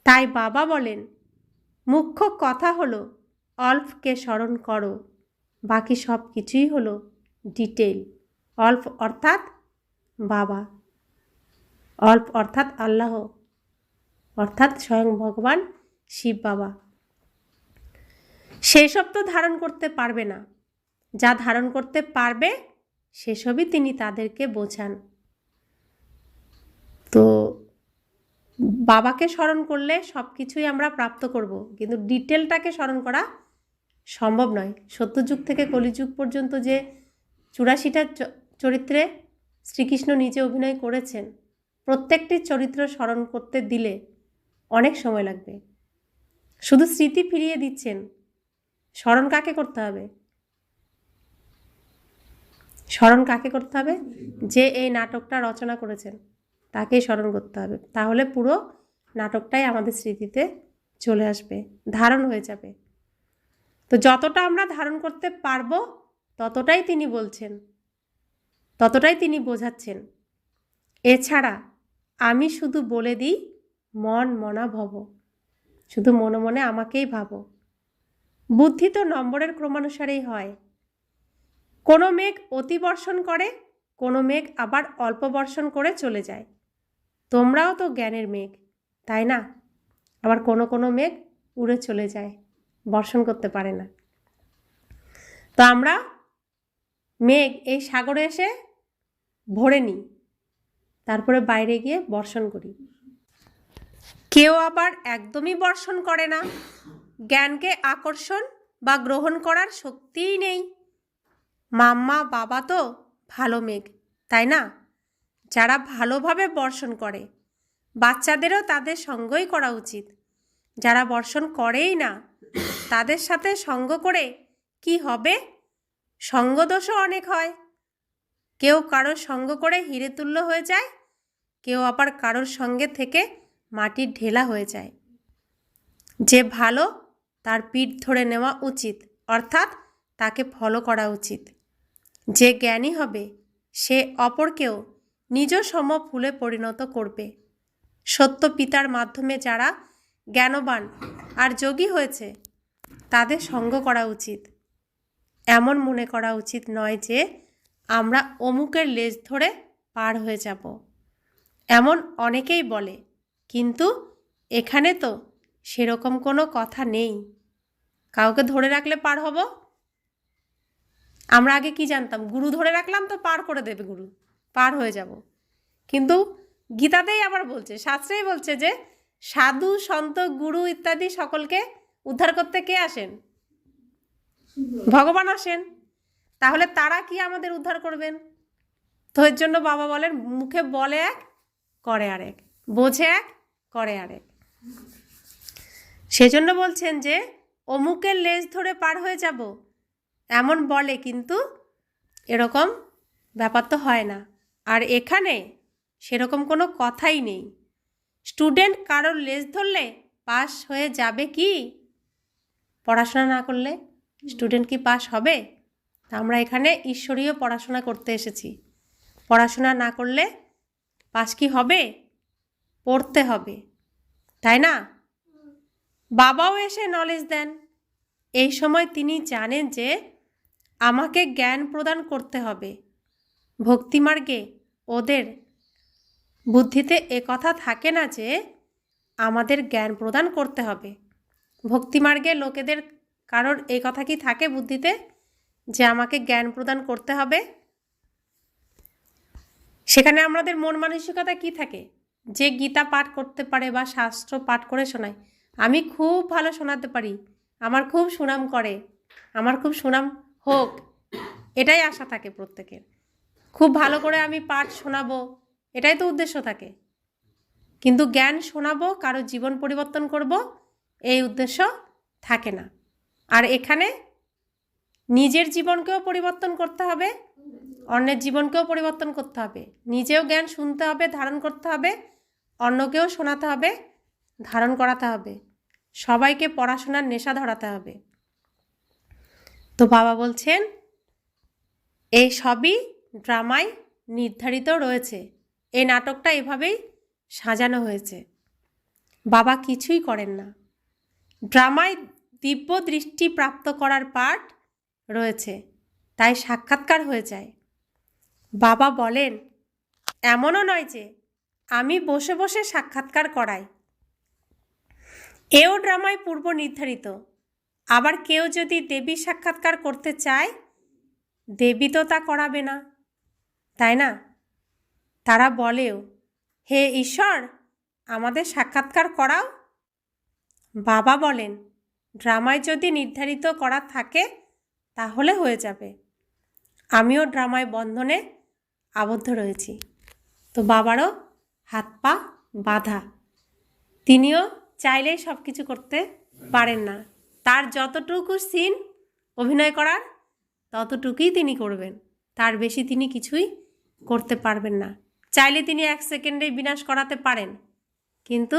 তাই বাবা বলেন মুখ্য কথা হলো অল্পকে স্মরণ করো, বাকি সব কিছুই হলো ডিটেল। অল্প অর্থাৎ বাবা, অল্প অর্থাৎ আল্লাহ, অর্থাৎ স্বয়ং ভগবান শিব বাবা। সেসব তো ধারণ করতে পারবে না, যা ধারণ করতে পারবে সেসবই তিনি তাদেরকে বোঝান। তো বাবাকে স্মরণ করলে সব কিছুই আমরা প্রাপ্ত করব, কিন্তু ডিটেলটাকে স্মরণ করা সম্ভব নয়। সত্যযুগ থেকে কলিযুগ পর্যন্ত যে 84টা চরিত্রে শ্রীকৃষ্ণ নিজে অভিনয় করেছেন, প্রত্যেকটি চরিত্র স্মরণ করতে দিলে অনেক সময় লাগবে। শুধু স্মৃতি ফিরিয়ে দিচ্ছেন, স্মরণ কাকে করতে হবে? স্মরণ কাকে করতে হবে? যে এই নাটকটা রচনা করেছেন তাকেই স্মরণ করতে হবে। তাহলে পুরো নাটকটাই আমাদের স্মৃতিতে চলে আসবে, ধারণ হয়ে যাবে। তো যতটা আমরা ধারণ করতে পারবো ততটাই তিনি বলছেন, ততটাই তিনি বোঝাচ্ছেন। এছাড়া আমি শুধু বলে দিই মন মনা ভব, শুধু মনে মনে আমাকেই ভাবো। বুদ্ধি তো নম্বরের ক্রমানুসারেই হয়। কোনো মেঘ অতি বর্ষণ করে, কোনো মেঘ আবার অল্প বর্ষণ করে চলে যায়। তোমরাও তো জ্ঞানের মেঘ, তাই না? আবার কোনো কোনো মেঘ উড়ে চলে যায়, বর্ষণ করতে পারে না। তো আমরা মেঘ এই সাগরে এসে ভরে নিই, তারপরে বাইরে গিয়ে বর্ষণ করি। কেউ আবার একদমই বর্ষণ করে না, জ্ঞানকে আকর্ষণ বা গ্রহণ করার শক্তিই নেই। মাম্মা বাবা তো ভালো মেঘ, তাই না? যারা ভালোভাবে বর্ষণ করে, বাচ্চাদেরও তাদের সঙ্গই করা উচিত। যারা বর্ষণ করেই না তাদের সাথে সঙ্গ করে কি হবে? সঙ্গদোষও অনেক হয়। কেউ কারোর সঙ্গ করে হিরে তুল্য হয়ে যায়, কেউ আবার কারোর সঙ্গে থেকে মাটির ঢেলা হয়ে যায়। যে ভালো তার পিঠ ধরে নেওয়া উচিত, অর্থাৎ তাকে ফলো করা উচিত। যে জ্ঞানী হবে সে অপরকেও নিজ সম ফুলে পরিণত করবে। সত্য পিতার মাধ্যমে যারা জ্ঞানবান আর যোগী হয়েছে তাদের সঙ্গ করা উচিত। এমন মনে করা উচিত নয় যে আমরা অমুকের লেজ ধরে পার হয়ে যাব। এমন অনেকেই বলে, কিন্তু এখানে তো সেরকম কোনো কথা নেই। কাউকে ধরে রাখলে পার হব? আমরা আগে কি জানতাম? গুরু ধরে রাখলাম তো পার করে দেবে গুরু, পার হয়ে যাব। কিন্তু গীতাতেই আবার বলছে, শাস্ত্রেই বলছে যে সাধু সন্ত গুরু ইত্যাদি সকলকে উদ্ধার করতে কে আসেন? ভগবান আসেন। তাহলে তারা কি আমাদের উদ্ধার করবেন? তো এর জন্য বাবা বলেন, মুখে বলে এক, করে আরেক, বোঝে এক, করে আরেক। সেজন্য বলছেন যে অমুকের লেজ ধরে পার হয়ে যাব এমন বলে, কিন্তু এরকম ব্যাপার তো হয় না। আর এখানে সেরকম কোনো কথাই নেই। স্টুডেন্ট কারোর লেজ ধরলে পাস হয়ে যাবে কি? পড়াশোনা না করলে স্টুডেন্ট কি পাস হবে? আমরা এখানে ঈশ্বরীয় পড়াশোনা করতে এসেছি। পড়াশোনা না করলে পাস কি হবে? পড়তে হবে, তাই না? বাবাও এসে নলেজ দেন। এই সময় তিনি জানেন যে আমাকে জ্ঞান প্রদান করতে হবে। ভক্তিমার্গে ওদের বুদ্ধিতে একথা থাকে না যে আমাদের জ্ঞান প্রদান করতে হবে। ভক্তিমার্গে লোকেদের কারোর এই কথা কি থাকে বুদ্ধিতে যে আমাকে জ্ঞান প্রদান করতে হবে? সেখানে আমাদের মন মানসিকতা কি থাকে? যে গীতা পাঠ করতে পারে বা শাস্ত্র পাঠ করে শোনায়, আমি খুব ভালো শোনাতে পারি, আমার খুব সুনাম করে, আমার খুব সুনাম হোক, এটাই আশা থাকে প্রত্যেকের। খুব ভালো করে আমি পাঠ শোনাবো, এটাই তো উদ্দেশ্য থাকে। কিন্তু জ্ঞান শোনাবো, কারো জীবন পরিবর্তন করব, এই উদ্দেশ্য থাকে না। আর এখানে নিজের জীবনকেও পরিবর্তন করতে হবে, অন্যের জীবনকেও পরিবর্তন করতে হবে। নিজেও জ্ঞান শুনতে হবে, ধারণ করতে হবে, অন্যকেও শোনাতে হবে, ধারণ করাতে হবে, সবাইকে পড়াশোনার নেশা ধরাতে হবে। তো বাবা বলছেন এই সবই ড্রামায় নির্ধারিত রয়েছে। এই নাটকটা এভাবেই সাজানো হয়েছে। বাবা কিছুই করেন না। ড্রামায় দিব্য দৃষ্টি প্রাপ্ত করার পাঠ রয়েছে, তাই সাক্ষাৎকার হয়ে যায়। বাবা বলেন এমনও নয় যে আমি বসে বসে সাক্ষাৎকার করাই, এও ড্রামায় পূর্ব নির্ধারিত। আবার কেউ যদি দেবী সাক্ষাৎকার করতে চায়, দেবী তো তা করাবে না, তাই না? তারা বলেও, হে ঈশ্বর, আমাদের সাক্ষাৎকার করাও। বাবা বলেন ড্রামায় যদি নির্ধারিত করা থাকে তাহলে হয়ে যাবে। আমিও ড্রামায় বন্ধনে আবদ্ধ রয়েছি। তো বাবারও হাত পা বাঁধা, তিনিও চাইলেই সব কিছু করতে পারেন না। তার যতটুকু সিন অভিনয় করার ততটুকুই তিনি করবেন, তার বেশি তিনি কিছুই করতে পারবেন না। চাইলে তিনি 1 সেকেন্ডেই বিনাশ করাতে পারেন, কিন্তু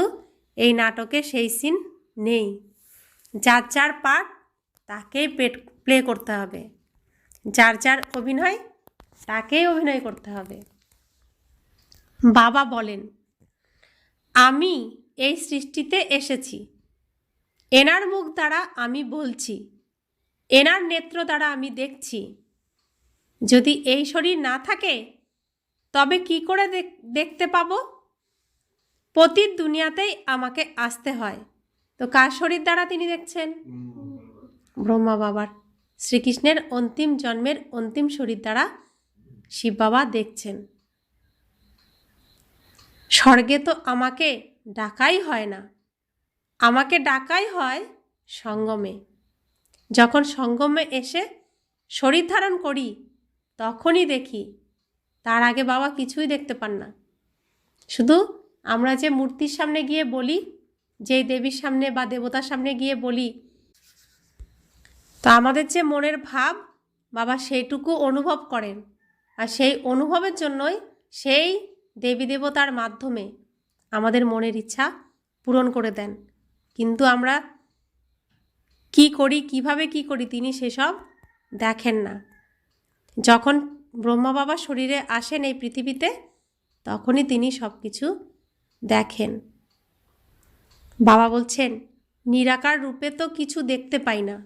এই নাটকে সেই সিন নেই। যার যার পার্ট তাকেই প্লে করতে হবে, যার যার অভিনয় তাকেই অভিনয় করতে হবে। বাবা বলেন আমি এই সৃষ্টিতে এসেছি, এনার মুখ দ্বারা আমি বলছি, এনার নেত্র দ্বারা আমি দেখছি। যদি এই শরীর না থাকে তবে কি করে দেখতে পাবো? প্রতি দুনিয়াতেই আমাকে আসতে হয়। তো কার শরীর দ্বারা তিনি দেখছেন? ব্রহ্মা বাবার, শ্রীকৃষ্ণের অন্তিম জন্মের অন্তিম শরীর দ্বারা শিব বাবা দেখছেন। স্বর্গে তো আমাকে ডাকাই হয় না, আমাকে ডাকাই হয় সঙ্গমে। যখন সঙ্গমে এসে শরীর ধারণ করি তখনই দেখি, তার আগে বাবা কিছুই দেখতে পান না। শুধু আমরা যে মূর্তির সামনে গিয়ে বলি, যে দেবীর সামনে বা দেবতার সামনে গিয়ে বলি, তো আমাদের যে মনের ভাব বাবা সেইটুকু অনুভব করেন। আর সেই অনুভবের জন্যই সেই দেবী দেবতার মাধ্যমে আমাদের মনের ইচ্ছা পূরণ করে দেন। কিন্তু আমরা কি করি, কিভাবে কি করি, তিনি সেসব দেখেন না। যখন ব্রহ্মা বাবা শরীরে আসেন এই পৃথিবীতে, তখনই তিনি সব কিছু দেখেন। বাবা বলছেন নিরাকার রূপে তো কিছু দেখতে পাই না,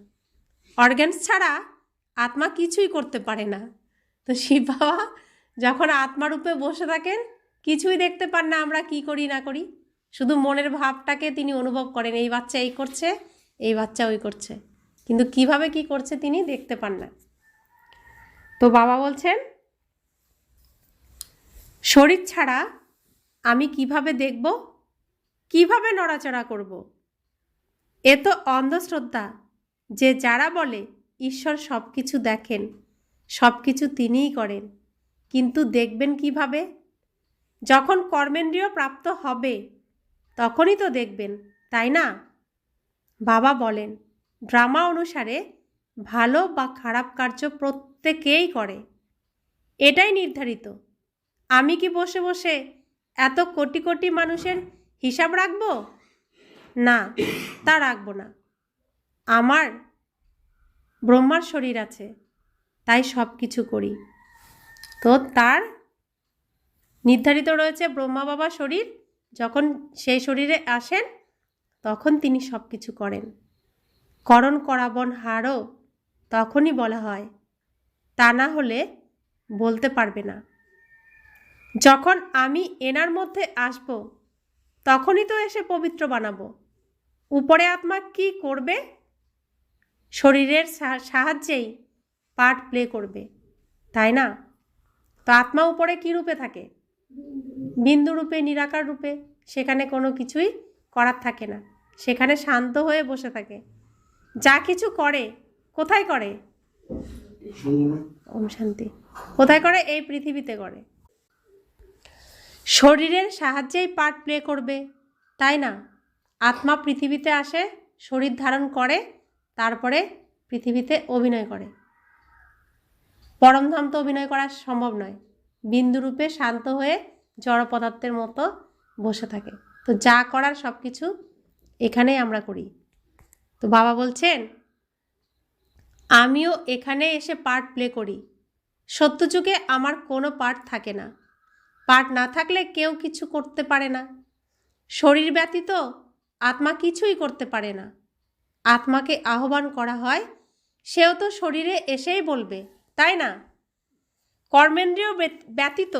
অর্গ্যানস ছাড়া আত্মা কিছুই করতে পারে না। তো শিব বাবা যখন আত্মারূপে বসে থাকেন, কিছুই দেখতে পান না আমরা কি করি না করি। শুধু মনের ভাবটাকে তিনি অনুভব করেন, এই বাচ্চা এই করছে, এই বাচ্চা ওই করছে, কিন্তু কিভাবে কি করছে তিনি দেখতে পান না। তো বাবা বলছেন, শরীর ছাড়া আমি কিভাবে দেখব, কিভাবে নড়াচড়া করব? এ তো অন্ধশ্রদ্ধা যে যারা বলে ঈশ্বর সব কিছু দেখেন, সব কিছু তিনিই করেন, কিন্তু দেখবেন কিভাবে? যখন কর্মেন্দ্রিয় প্রাপ্ত হবে তখনই তো দেখবেন, তাই না? বাবা বলেন, ড্রামা অনুসারে ভালো বা খারাপ কার্য প্রত্যেকেই করে, এটাই নির্ধারিত। আমি কি বসে বসে এত কোটি কোটি মানুষের হিসাব রাখবো? না, তা রাখবো না। আমার ব্রহ্মার শরীর আছে, তাই সব কিছু করি। তো তার নির্ধারিত রয়েছে ব্রহ্মা বাবা শরীর, যখন সেই শরীরে আসেন তখন তিনি সব কিছু করেন। করণ করাবন হারও তখনই বলা হয়, তা না হলে বলতে পারবে না। যখন আমি এনার মধ্যে আসব তখনই তো এসে পবিত্র বানাবো। উপরে আত্মা কি করবে? শরীরের সাহায্যেই পার্ট প্লে করবে, তাই না? তো আত্মা উপরে কি রূপে থাকে? বিন্দু রূপে, নিরাকার রূপে। সেখানে কোনো কিছুই করার থাকে না, সেখানে শান্ত হয়ে বসে থাকে। যা কিছু করে কোথায় করে? ওম শান্তি। কোথায় করে? এই পৃথিবীতে করে। শরীরের সাহায্যেই পার্ট প্লে করবে, তাই না? আত্মা পৃথিবীতে আসে, শরীর ধারণ করে, তারপরে পৃথিবীতে অভিনয় করে। পরমধাম তো অভিনয় করা সম্ভব নয়, বিন্দুরূপে শান্ত হয়ে জড় পদার্থের মতো বসে থাকে। তো যা করার সব কিছু এখানেই আমরা করি। তো বাবা বলছেন, আমিও এখানে এসে পার্ট প্লে করি। সত্যযুগে আমার কোনো পার্ট থাকে না। পার্ট না থাকলে কেউ কিছু করতে পারে না। শরীর ব্যতীত আত্মা কিছুই করতে পারে না। আত্মাকে আহ্বান করা হয়, সেও তো শরীরে এসেই বলবে, তাই না? কর্মেন্দ্রিয় ব্যতীত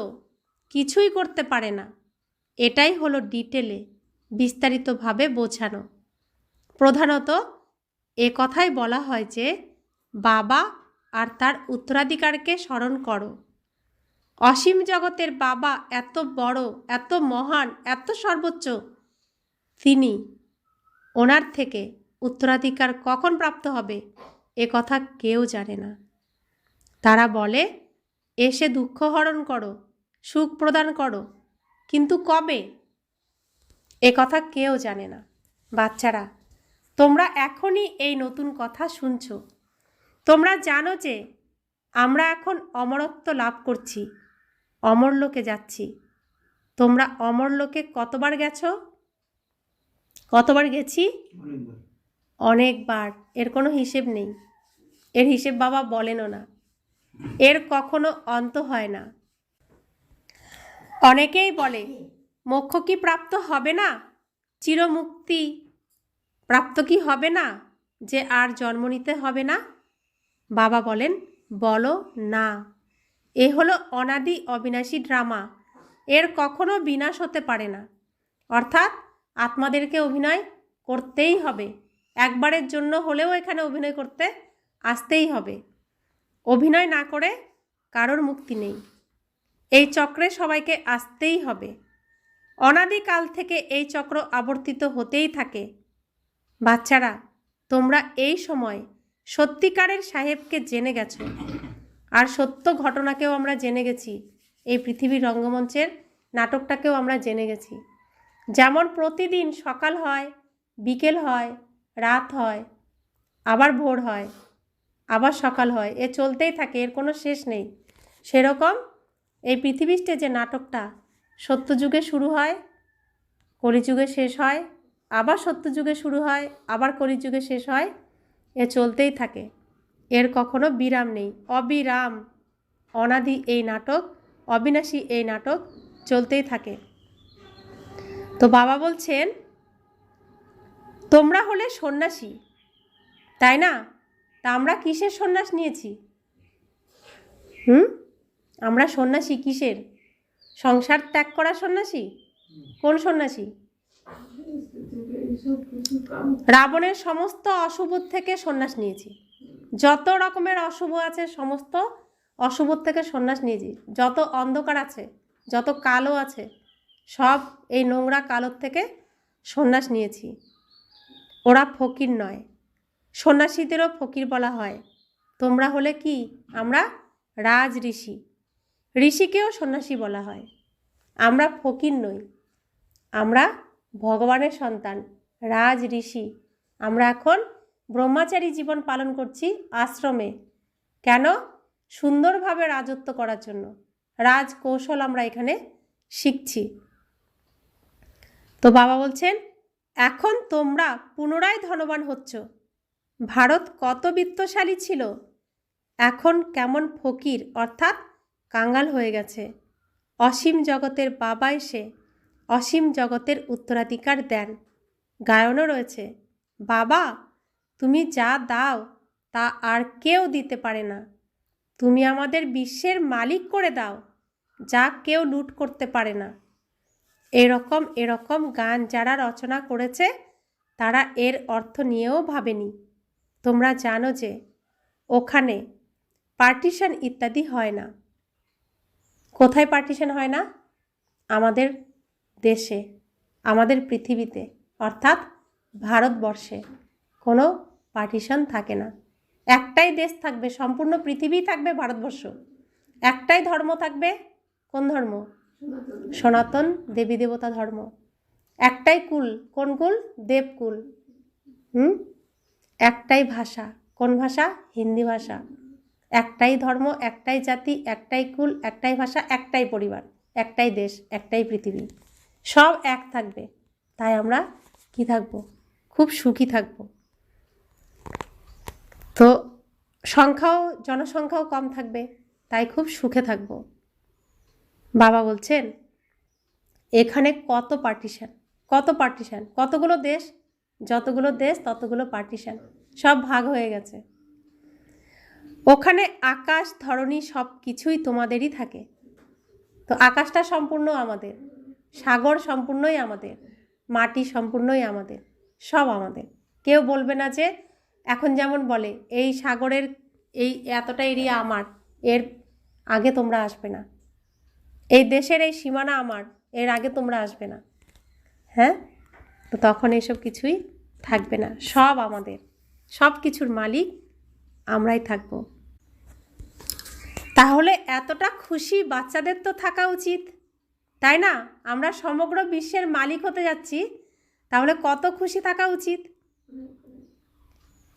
কিছুই করতে পারে না। এটাই হলো ডিটেলে বিস্তারিতভাবে বোঝানো। প্রধানত এ কথাই বলা হয় যে বাবা আর তার উত্তরাধিকারকে স্মরণ করো। অসীম জগতের বাবা এত বড়, এত মহান, এত সর্বোচ্চ, তিনি, ওনার থেকে উত্তরাধিকার কখন প্রাপ্ত হবে এ কথা কেউ জানে না। তারা বলে এসে দুঃখ হরণ করো, সুখ প্রদান করো, কিন্তু কবে? এ কথা কেউ জানে না। বাচ্চারা, তোমরা এখনই এই নতুন কথা শুনছো। তোমরা জানো যে আমরা এখন অমরত্ব লাভ করছি, অমরলোকে যাচ্ছি। তোমরা অমরলোকে কতবার গেছো? কতবার গেছি? অনেকবার। এর কোনো হিসেব নেই। এর হিসেব বাবা বলেনও না। এর কখনো অন্ত হয় না। অনেকেই বলে মোক্ষ কি প্রাপ্ত হবে না? চিরমুক্তি প্রাপ্ত কি হবে না, যে আর জন্ম নিতে হবে না? বাবা বলেন, বলো না। এ হলো অনাদি অবিনাশী ড্রামা। এর কখনো বিনাশ হতে পারে না। অর্থাৎ আত্মাদেরকে অভিনয় করতেই হবে। একবারের জন্য হলেও এখানে অভিনয় করতে আসতেই হবে। অভিনয় না করে কারোর মুক্তি নেই। এই চক্রে সবাইকে আসতেই হবে। অনাদিকাল থেকে এই চক্র আবর্তিত হতেই থাকে। বাচ্চারা, তোমরা এই সময় সত্যিকারের সাহেবকে জেনে গেছো, আর সত্য ঘটনাকেও আমরা জেনে গেছি। এই পৃথিবীর রঙ্গমঞ্চের নাটকটাকেও আমরা জেনে গেছি। যেমন প্রতিদিন সকাল হয়, বিকেল হয়, রাত হয়, আবার ভোর হয়, আবার সকাল হয়, এ চলতেই থাকে, এর কোনো শেষ নেই। সেরকম এই পৃথিবী স্টেজে নাটকটা সত্যযুগে শুরু হয়, কলিযুগে শেষ হয়, আবার সত্যযুগে শুরু হয়, আবার কলিযুগে শেষ হয়, এ চলতেই থাকে। এর কখনো বিরাম নেই। অবিরাম অনাদি এই নাটক, অবিনাশী এই নাটক চলতেই থাকে। তো বাবা বলছেন, তোমরা হলে সন্ন্যাসী, তাই না? তা আমরা কিসের সন্ন্যাস নিয়েছি? আমরা সন্ন্যাসী কিসের? সংসার ত্যাগ করা সন্ন্যাসী? কোন সন্ন্যাসী? রাবণের সমস্ত অশুভ থেকে সন্ন্যাস নিয়েছি, যত রকমের অশুভ আছে সমস্ত অশুভ থেকে সন্ন্যাস নিয়েছি, যত অন্ধকার আছে, যত কালো আছে, সব এই নোংরা কালোর থেকে সন্ন্যাস নিয়েছি। ওরা ফকির নয়, সন্ন্যাসীদেরও ফকির বলা হয়। তোমরা হলে কি? আমরা রাজ ঋষি, ঋষিকেও সন্ন্যাসী বলা হয়। আমরা ফকির নই, আমরা ভগবানের সন্তান, রাজ ঋষি। আমরা এখন ব্রহ্মচারী জীবন পালন করছি আশ্রমে। কেন? সুন্দরভাবে রাজত্ব করার জন্য, রাজ কৌশল আমরা এখানে শিখছি। তো বাবা বলছেন, এখন তোমরা পুনরায় ধনবান হচ্ছ। ভারত কত বিত্তশালী ছিল, এখন কেমন ফকির অর্থাৎ কাঙ্গাল হয়ে গেছে। অসীম জগতের বাবা এসে অসীম জগতের উত্তরাধিকার দেন। গায়নও রয়েছে, বাবা তুমি যা দাও তা আর কেউ দিতে পারে না। তুমি আমাদের বিশ্বের মালিক করে দাও, যা কেউ লুট করতে পারে না। এরকম এরকম গান যারা রচনা করেছে তারা এর অর্থ নিয়েও ভাবেনি। তোমরা জানো যে ওখানে পার্টিশন ইত্যাদি হয় না। কোথায় পার্টিশন হয় না? আমাদের দেশে, আমাদের পৃথিবীতে, অর্থাৎ ভারতবর্ষে কোনো পার্টিশন থাকে না। একটাই দেশ থাকবে, সম্পূর্ণ পৃথিবী থাকবে ভারতবর্ষ। একটাই ধর্ম থাকবে। কোন ধর্ম? সনাতন দেবী দেবতা ধর্ম। একটাই কুল। কোন কুল? দেবকুল। একটাই ভাষা। কোন ভাষা? হিন্দি ভাষা। একটাই ধর্ম, একটাই জাতি, একটাই কুল, একটাই ভাষা, একটাই পরিবার, একটাই দেশ, একটাই পৃথিবী, সব এক থাকবে। তাই আমরা কি থাকবো? খুব সুখী থাকব। তো জনসংখ্যাও কম থাকবে, তাই খুব সুখে থাকব। বাবা বলছেন এখানে কত পার্টিশন, কত পার্টিশন, কতগুলো দেশ, যতগুলো দেশ ততগুলো পার্টিশন, সব ভাগ হয়ে গেছে। ওখানে আকাশ ধরণী সব কিছুই তোমাদেরই থাকে। তো আকাশটা সম্পূর্ণ আমাদের, সাগর সম্পূর্ণই আমাদের, মাটি সম্পূর্ণই আমাদের, সব আমাদের। কেউ বলবে না যে, এখন যেমন বলে এই সাগরের এই এতটা এরিয়া আমার, এর আগে তোমরা আসবে না। এই দেশের এই সীমানা আমার, এর আগে তোমরা আসবে না। হ্যাঁ, তো তখন এইসব কিছুই থাকবে না, সব আমাদের, সব কিছুর মালিক আমরাই থাকবো। তাহলে এতটা খুশি বাচ্চাদের তো থাকা উচিত, তাই না? আমরা সমগ্র বিশ্বের মালিক হতে যাচ্ছি, তাহলে কত খুশি থাকা উচিত।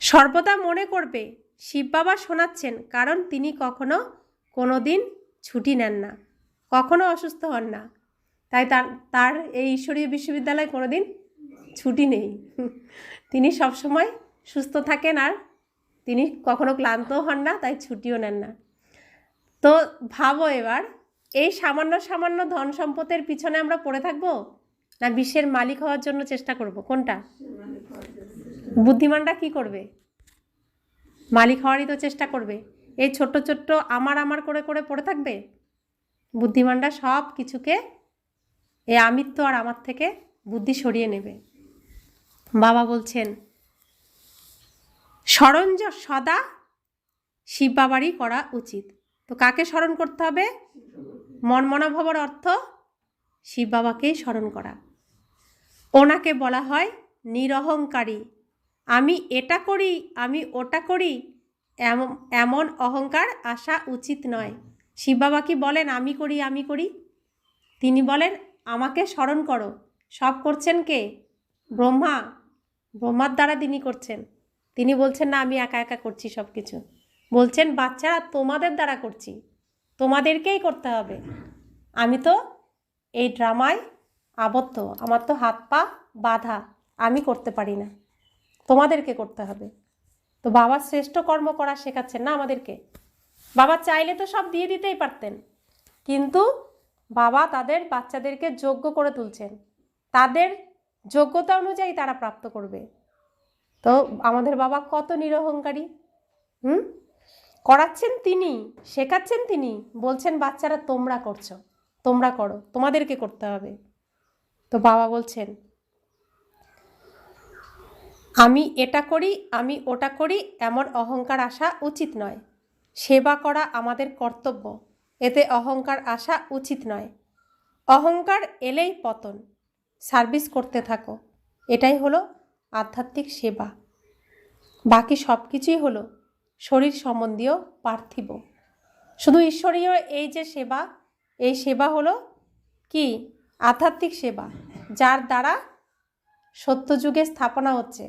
সর্বদা মনে করবে শিব বাবা শোনাচ্ছেন, কারণ তিনি কখনো কোনো দিন ছুটি নেন না, কখনো অসুস্থ হন না। তাই তার এই ঈশ্বরীয় বিশ্ববিদ্যালয়ে কোনো দিন ছুটি নেই। তিনি সবসময় সুস্থ থাকেন, আর তিনি কখনো ক্লান্তও হন না, তাই ছুটিও নেন না। তো ভাবো এবার, এই সামান্য সামান্য ধন সম্পদের পিছনে আমরা পড়ে থাকবো, না বিশ্বের মালিক হওয়ার জন্য চেষ্টা করব? কোনটা? বুদ্ধিমানরা কি করবে? মালিক হওয়ারই তো চেষ্টা করবে। এই ছোট্ট ছোট্ট আমার আমার করে করে পড়ে থাকবে? বুদ্ধিমানরা সব কিছুকে এই আমিত্ব আর আমার থেকে বুদ্ধি সরিয়ে নেবে। বাবা বলছেন স্মরণ সদা শিব বাবারই করা উচিত। তো কাকে স্মরণ করতে হবে? মনমনা ভবার অর্থ শিব বাবাকেই স্মরণ করা। ওনাকে বলা হয় নিরহংকারী। আমি এটা করি, আমি ওটা করি, এমন অহংকার আসা উচিত নয়। শিব বাবা কি বলেন আমি করি আমি করি? তিনি বলেন আমাকে স্মরণ করো। সব করছেন কে? ব্রহ্মা। ব্রহ্মার দ্বারা তিনি করছেন। তিনি বলছেন না আমি একা একা করছি সব কিছু, বলছেন বাচ্চারা তোমাদের দ্বারা করছি, তোমাদেরকেই করতে হবে। আমি তো এই ড্রামায় আবদ্ধ, আমার তো হাত পা বাঁধা, আমি করতে পারি না, তোমাদেরকে করতে হবে। তো বাবা শ্রেষ্ঠ কর্ম করা শেখাচ্ছেন না আমাদেরকে। বাবা চাইলে তো সব দিয়ে দিতেই পারতেন, কিন্তু বাবা তাদের বাচ্চাদেরকে যোগ্য করে তুলছেন, তাদের যোগ্যতা অনুযায়ী তারা প্রাপ্ত করবে। তো আমাদের বাবা কত নিরহংকারী। করাচ্ছেন তিনি, শেখাচ্ছেন তিনি, বলছেন বাচ্চারা তোমরা করছো, তোমরা করো, তোমাদেরকে করতে হবে। তো বাবা বলছেন আমি এটা করি, আমি ওটা করি, এমন অহংকার আসা উচিত নয়। সেবা করা আমাদের কর্তব্য, এতে অহংকার আসা উচিত নয়। অহংকার এলেই পতন। সার্ভিস করতে থাকো, এটাই হলো আধ্যাত্মিক সেবা। বাকি সব কিছুই হলো শরীর সম্বন্ধীয়, পার্থিব। শুধু ঈশ্বরীয় এই যে সেবা, এই সেবা হলো কি? আধ্যাত্মিক সেবা, যার দ্বারা সত্যযুগে স্থাপনা হচ্ছে।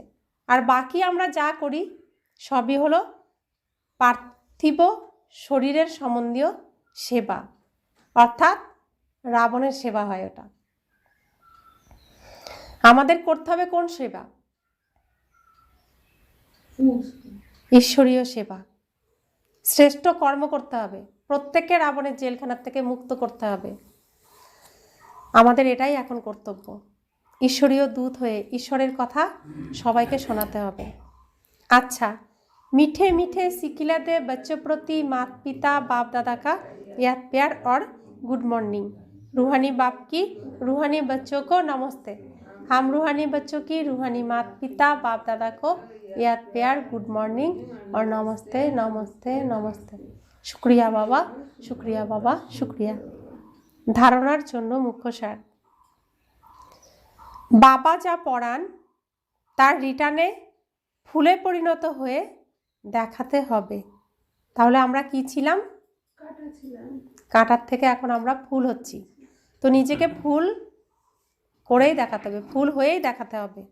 আর বাকি আমরা যা করি সবই হলো পার্থিব শরীরের সম্বন্ধীয় সেবা, অর্থাৎ রাবণের সেবা হয় ওটা। আমাদের করতে হবে কোন সেবা? ঈশ্বরীয় সেবা। শ্রেষ্ঠ কর্ম করতে হবে, প্রত্যেককে রাবণের জেলখানার থেকে মুক্ত করতে হবে। আমাদের এটাই এখন কর্তব্য। ঈশ্বরীয় দূত হয়ে ঈশ্বরের কথা সবাইকে শোনাতে হবে। अच्छा, मीठे मीठे सिकिला दे बच्चों प्रति माता पिता बाप दादा का याद प्यार और गुड मॉर्निंग। रूहानी बाप की रूहानी बच्चों को नमस्ते। हम रूहानी बच्चों की रूहानी माता पिता बाप दादा को याद प्यार गुड मॉर्निंग और नमस्ते नमस्ते नमस्ते। शुक्रिया बाबा, शुक्रिया बाबा, शुक्रिया। धारणार जन्य मुख्य सार, बाबा जा पढ़ान तार रिटार्ने ফুলে পরিণত হয়ে দেখাতে হবে। তাহলে আমরা কি ছিলাম? কাঁটার থেকে এখন আমরা ফুল হচ্ছি। তো নিজেকে ফুল করেই দেখাতে হবে, ফুল হয়েই দেখাতে হবে,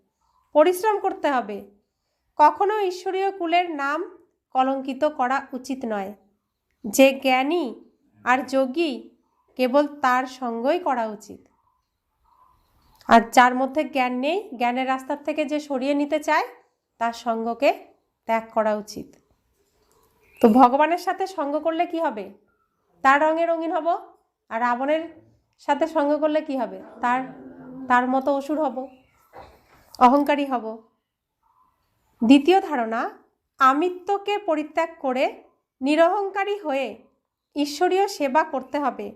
পরিশ্রম করতে হবে। কখনো ঈশ্বরীয় কুলের নাম কলঙ্কিত করা উচিত নয়। যে জ্ঞানী আর যোগী কেবল তার সঙ্গই করা উচিত। আর যার মধ্যে জ্ঞান নেই, জ্ঞানের রাস্তার থেকে যে সরিয়ে নিতে চায়, তার সঙ্গকে ত্যাগ করা উচিত। তো ভগবানের সাথে সঙ্গ করলে কি হবে? তার রঙে রঙিন হব। আর রাবণের সাথে সঙ্গ করলে কি হবে? তার মতো অসুর হব, অহংকারী হব। দ্বিতীয় ধারণা, আমিত্বকে পরিত্যাগ করে নিরহংকারী হয়ে ঈশ্বরীয় সেবা করতে হবে।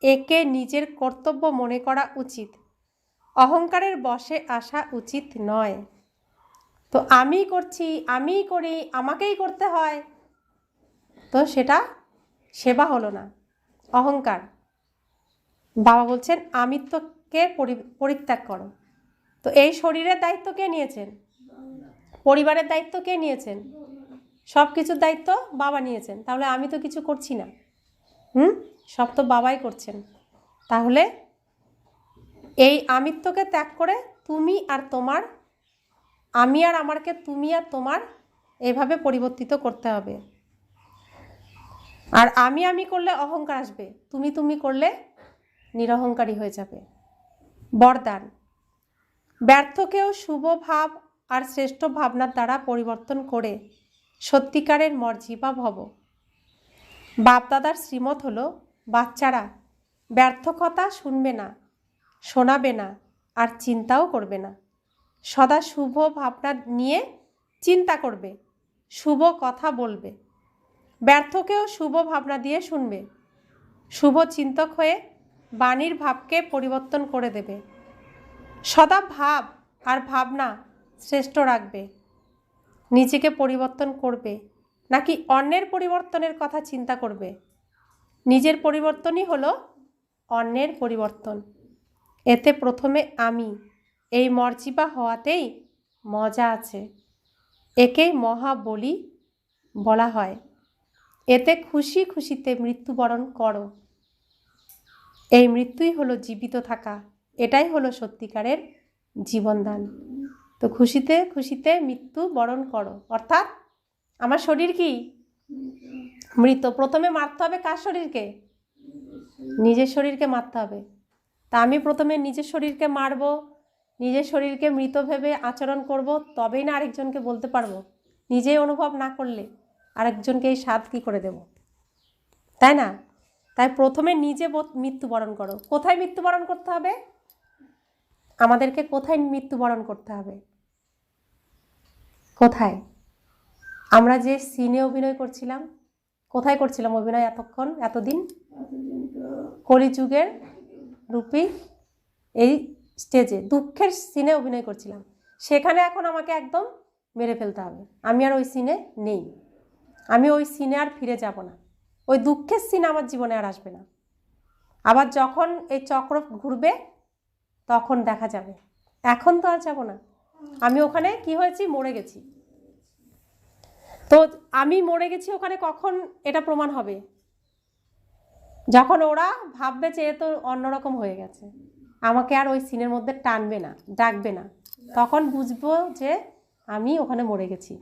একে নিজের কর্তব্য মনে করা উচিত। অহংকারের বশে আসা উচিত নয়। তো আমি করছি, আমি করি, আমাকেই করতে হয়, তো সেটা সেবা হলো না, অহংকার। বাবা বলছেন আমিত্বকে পরিত্যাগ করো। তো এই শরীরের দায়িত্ব কে নিয়েছেন? পরিবারের দায়িত্ব কে নিয়েছেন? সব কিছুর দায়িত্ব বাবা নিয়েছেন। তাহলে আমি তো কিছু করছি না, সব তো বাবাই করছেন। তাহলে এই আমিত্বকে ত্যাগ করে তুমি আর তোমার, আমি আর আমারকে তুমি আর তোমার, এভাবে পরিবর্তিত করতে হবে। আর আমি করলে অহংকার আসবে, তুমি করলে নিরহংকারী হয়ে যাবে। বরদান, ব্যর্থকেও শুভ ভাব আর শ্রেষ্ঠ ভাবনার দ্বারা পরিবর্তন করে সত্যিকারের মর্জিবা ভব। বাপদাদার শ্রীমত হলো, বাচ্চারা ব্যর্থ কথা শুনবে না, শোনাবে না, আর চিন্তাও করবে না। সদা শুভ ভাবনা নিয়ে চিন্তা করবে, শুভ কথা বলবে। ব্যর্থকেও শুভ ভাবনা দিয়ে শুনবে, শুভ চিন্তক হয়ে বাণীর ভাবকে পরিবর্তন করে দেবে। সদা ভাব আর ভাবনা শ্রেষ্ঠ রাখবে। নিজেকে পরিবর্তন করবে নাকি অন্যের পরিবর্তনের কথা চিন্তা করবে? নিজের পরিবর্তনই হলো অন্যের পরিবর্তন। এতে প্রথমে আমি, এই মর্জিবা হওয়াতেই মজা আছে। একেই মহাবলী বলা হয়। এতে খুশি খুশিতে মৃত্যুবরণ করো। এই মৃত্যুই হলো জীবিত থাকা, এটাই হলো সত্যিকারের জীবনদান। তো খুশিতে খুশিতে মৃত্যু বরণ করো, অর্থাৎ আমার শরীর কি মৃত। প্রথমে মারতে হবে কার শরীরকে? নিজের শরীরকে মারতে হবে। তা আমি প্রথমে নিজের শরীরকে মারব, নিজের শরীরকে মৃত ভেবে আচরণ করব, তবেই না আরেকজনকে বলতে পারবো। নিজেই অনুভব না করলে আরেকজনকে এই স্বাদ কী করে দেব, তাই না? তাই প্রথমে নিজে মৃত্যুবরণ করো। কোথায় মৃত্যুবরণ করতে হবে? আমাদেরকে কোথায় মৃত্যুবরণ করতে হবে? কোথায়? আমরা যে সিনে অভিনয় করছিলাম, কোথায় করছিলাম অভিনয় এতক্ষণ, এতদিন? কলিযুগের রূপী এই স্টেজে দুঃখের সিনে অভিনয় করছিলাম। সেখানে এখন আমাকে একদম মেরে ফেলতে হবে। আমি আর ওই সিনে নেই, আমি ওই সিনে আর ফিরে যাব না, ওই দুঃখের সিন আমার জীবনে আর আসবে না। আবার যখন এই চক্র ঘুরবে তখন দেখা যাবে, এখন তো আর যাব না। আমি ওখানে কি হয়েছি, মরে গেছি। তো আমি মরে গেছি ওখানে কখন এটা প্রমাণ হবে? যখন ওরা ভাববে যে এ তো অন্যরকম হয়ে গেছে, আমাকে আর ওই সিনের মধ্যে টানবে না, ডাকবে না, তখন বুঝবো যে আমি ওখানে মরে গেছি।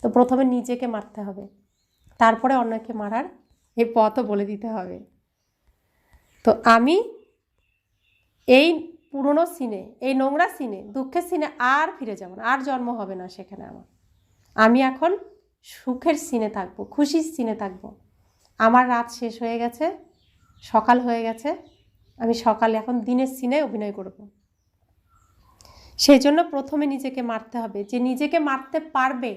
তো প্রথমে নিজেকে মারতে হবে, তারপরে অন্যকে মারার এই পথও বলে দিতে হবে। তো আমি এই পুরনো সিনে, এই নোংরা সিনে, দুঃখের সিনে আর ফিরে যাব না, আর জন্ম হবে না সেখানে আমার। আমি এখন সুখের সিনে থাকবো, খুশির সিনে থাকবো। আমার রাত শেষ হয়ে গেছে, সকাল হয়ে গেছে, আমি সকালে এখন দিনের সিনে অভিনয় করব। সেই জন্য প্রথমে নিজেকে মারতে হবে। যে নিজেকে মারতে পারবে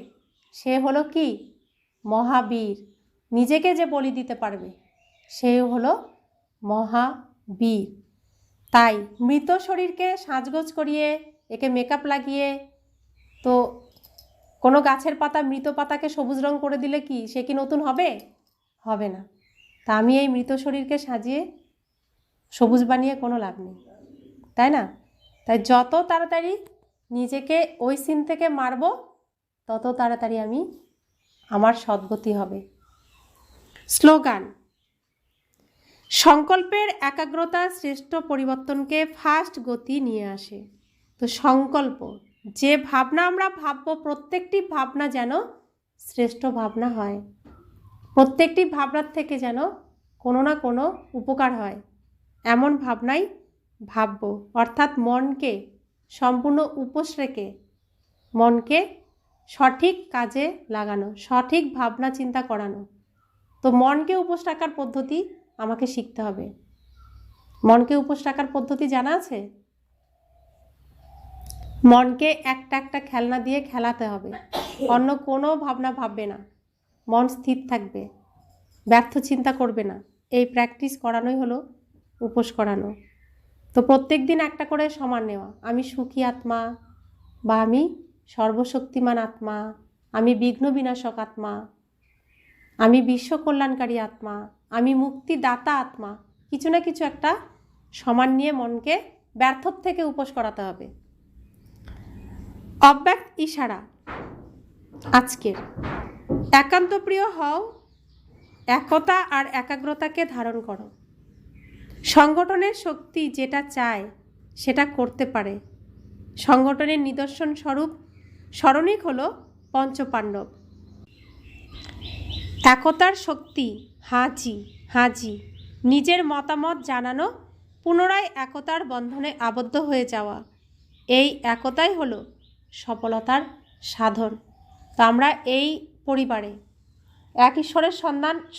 সে হলো কি, মহাবীর। নিজেকে যে বলি দিতে পারবে সে হলো মহাবীর। তাই মৃত শরীরকে সাজগোজ করিয়ে, একে মেকআপ লাগিয়ে, তো কোনো গাছের পাতা, মৃত পাতাকে সবুজ রং করে দিলে কি সে কি নতুন হবে? হবে না। তা আমি এই মৃত শরীরকে সাজিয়ে সবুজ বানিয়ে কোনো লাভ নেই, তাই না? তাই যত তাড়াতাড়ি নিজেকে ওই সিন থেকে মারব তত তাড়াতাড়ি আমি আমার সদ্গতি হবে। স্লোগান: সংকল্পের একাগ্রতা শ্রেষ্ঠ পরিবর্তনকে ফাস্ট গতি নিয়ে আসে। তো সংকল্প, যে ভাবনা আমরা ভাববো, প্রত্যেকটি ভাবনা যেন শ্রেষ্ঠ ভাবনা হয়, প্রত্যেকটি ভাবনার থেকে যেন কোনো না কোনো উপকার হয়, এমন ভাবনাই ভাববো। অর্থাৎ মনকে সম্পূর্ণ উপোস রেখে মনকে সঠিক কাজে লাগানো, সঠিক ভাবনা চিন্তা করানো। তো মনকে উপোস রাখার পদ্ধতি আমাকে শিখতে হবে। মনকে উপোস রাখার পদ্ধতি জানা আছে? মনকে একটা একটা খেলনা দিয়ে খেলাতে হবে, অন্য কোনো ভাবনা ভাববে না, মন স্থির থাকবে, ব্যর্থ চিন্তা করবে না। এই প্র্যাকটিস করানোই হলো উপোস করানো। তো প্রত্যেক দিন একটা করে সমান নেওয়া, আমি সুখী আত্মা, বা আমি সর্বশক্তিমান আত্মা, আমি বিঘ্ন বিনাশক আত্মা, আমি বিশ্ব কল্যাণকারী আত্মা, আমি মুক্তিদাতা আত্মা। কিছু না কিছু একটা সমান নিয়ে মনকে ব্যর্থর থেকে উপোস করাতে হবে। অব্যক্ত ইশারা আজকের: একান্ত প্রিয় হও, একতা আর একাগ্রতাকে ধারণ করো। সংগঠনের শক্তি যেটা চায় সেটা করতে পারে। সংগঠনের নিদর্শন স্বরূপ স্মরণিক হলো পঞ্চপাণ্ডব। একতার শক্তি হাজি হাজি, নিজের মতামত জানানো, পুনরায় একতার বন্ধনে আবদ্ধ হয়ে যাওয়া, এই একতাই হলো সফলতার সাধন। তো আমরা এই পরিবারে এক ঈশ্বরের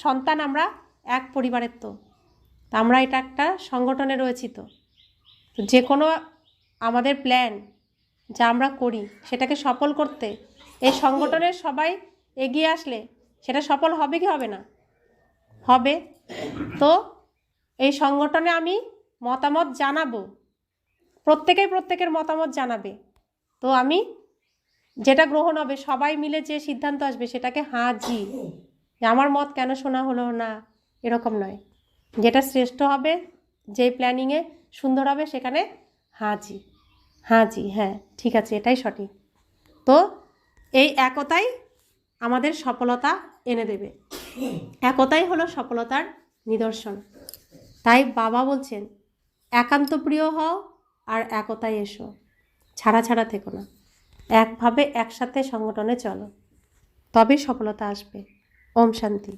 সন্তান, আমরা এক পরিবারের। তো আমরা এটা একটা সংগঠনে রয়েছি। তো যে কোনো আমাদের প্ল্যান যা আমরা করি সেটাকে সফল করতে এই সংগঠনের সবাই এগিয়ে আসলে সেটা সফল হবে কি হবে না? হবে। তো এই সংগঠনে আমি মতামত জানাবো, প্রত্যেকেই প্রত্যেকের মতামত জানাবে। তো আমি যেটা গ্রহণ হবে, সবাই মিলে যে সিদ্ধান্ত আসবে সেটাকে হাজি, আমার মত কেন শোনা হলো না, এরকম নয়। যেটা শ্রেষ্ঠ হবে, যে প্ল্যানিংয়ে সুন্দর হবে, সেখানে হাজি হাজি, হ্যাঁ ঠিক আছে, এটাই সঠিক। তো এই একতাই আমাদের সফলতা এনে দেবে, একতাই হলো সফলতার নিদর্শন। তাই বাবা বলছেন একান্ত প্রিয় হও আর একতায় এসো, ছাড়া ছাড়া থেকো না, একভাবে একসাথে সংগঠনে চলো, তবে সফলতা আসবে। ওম শান্তি।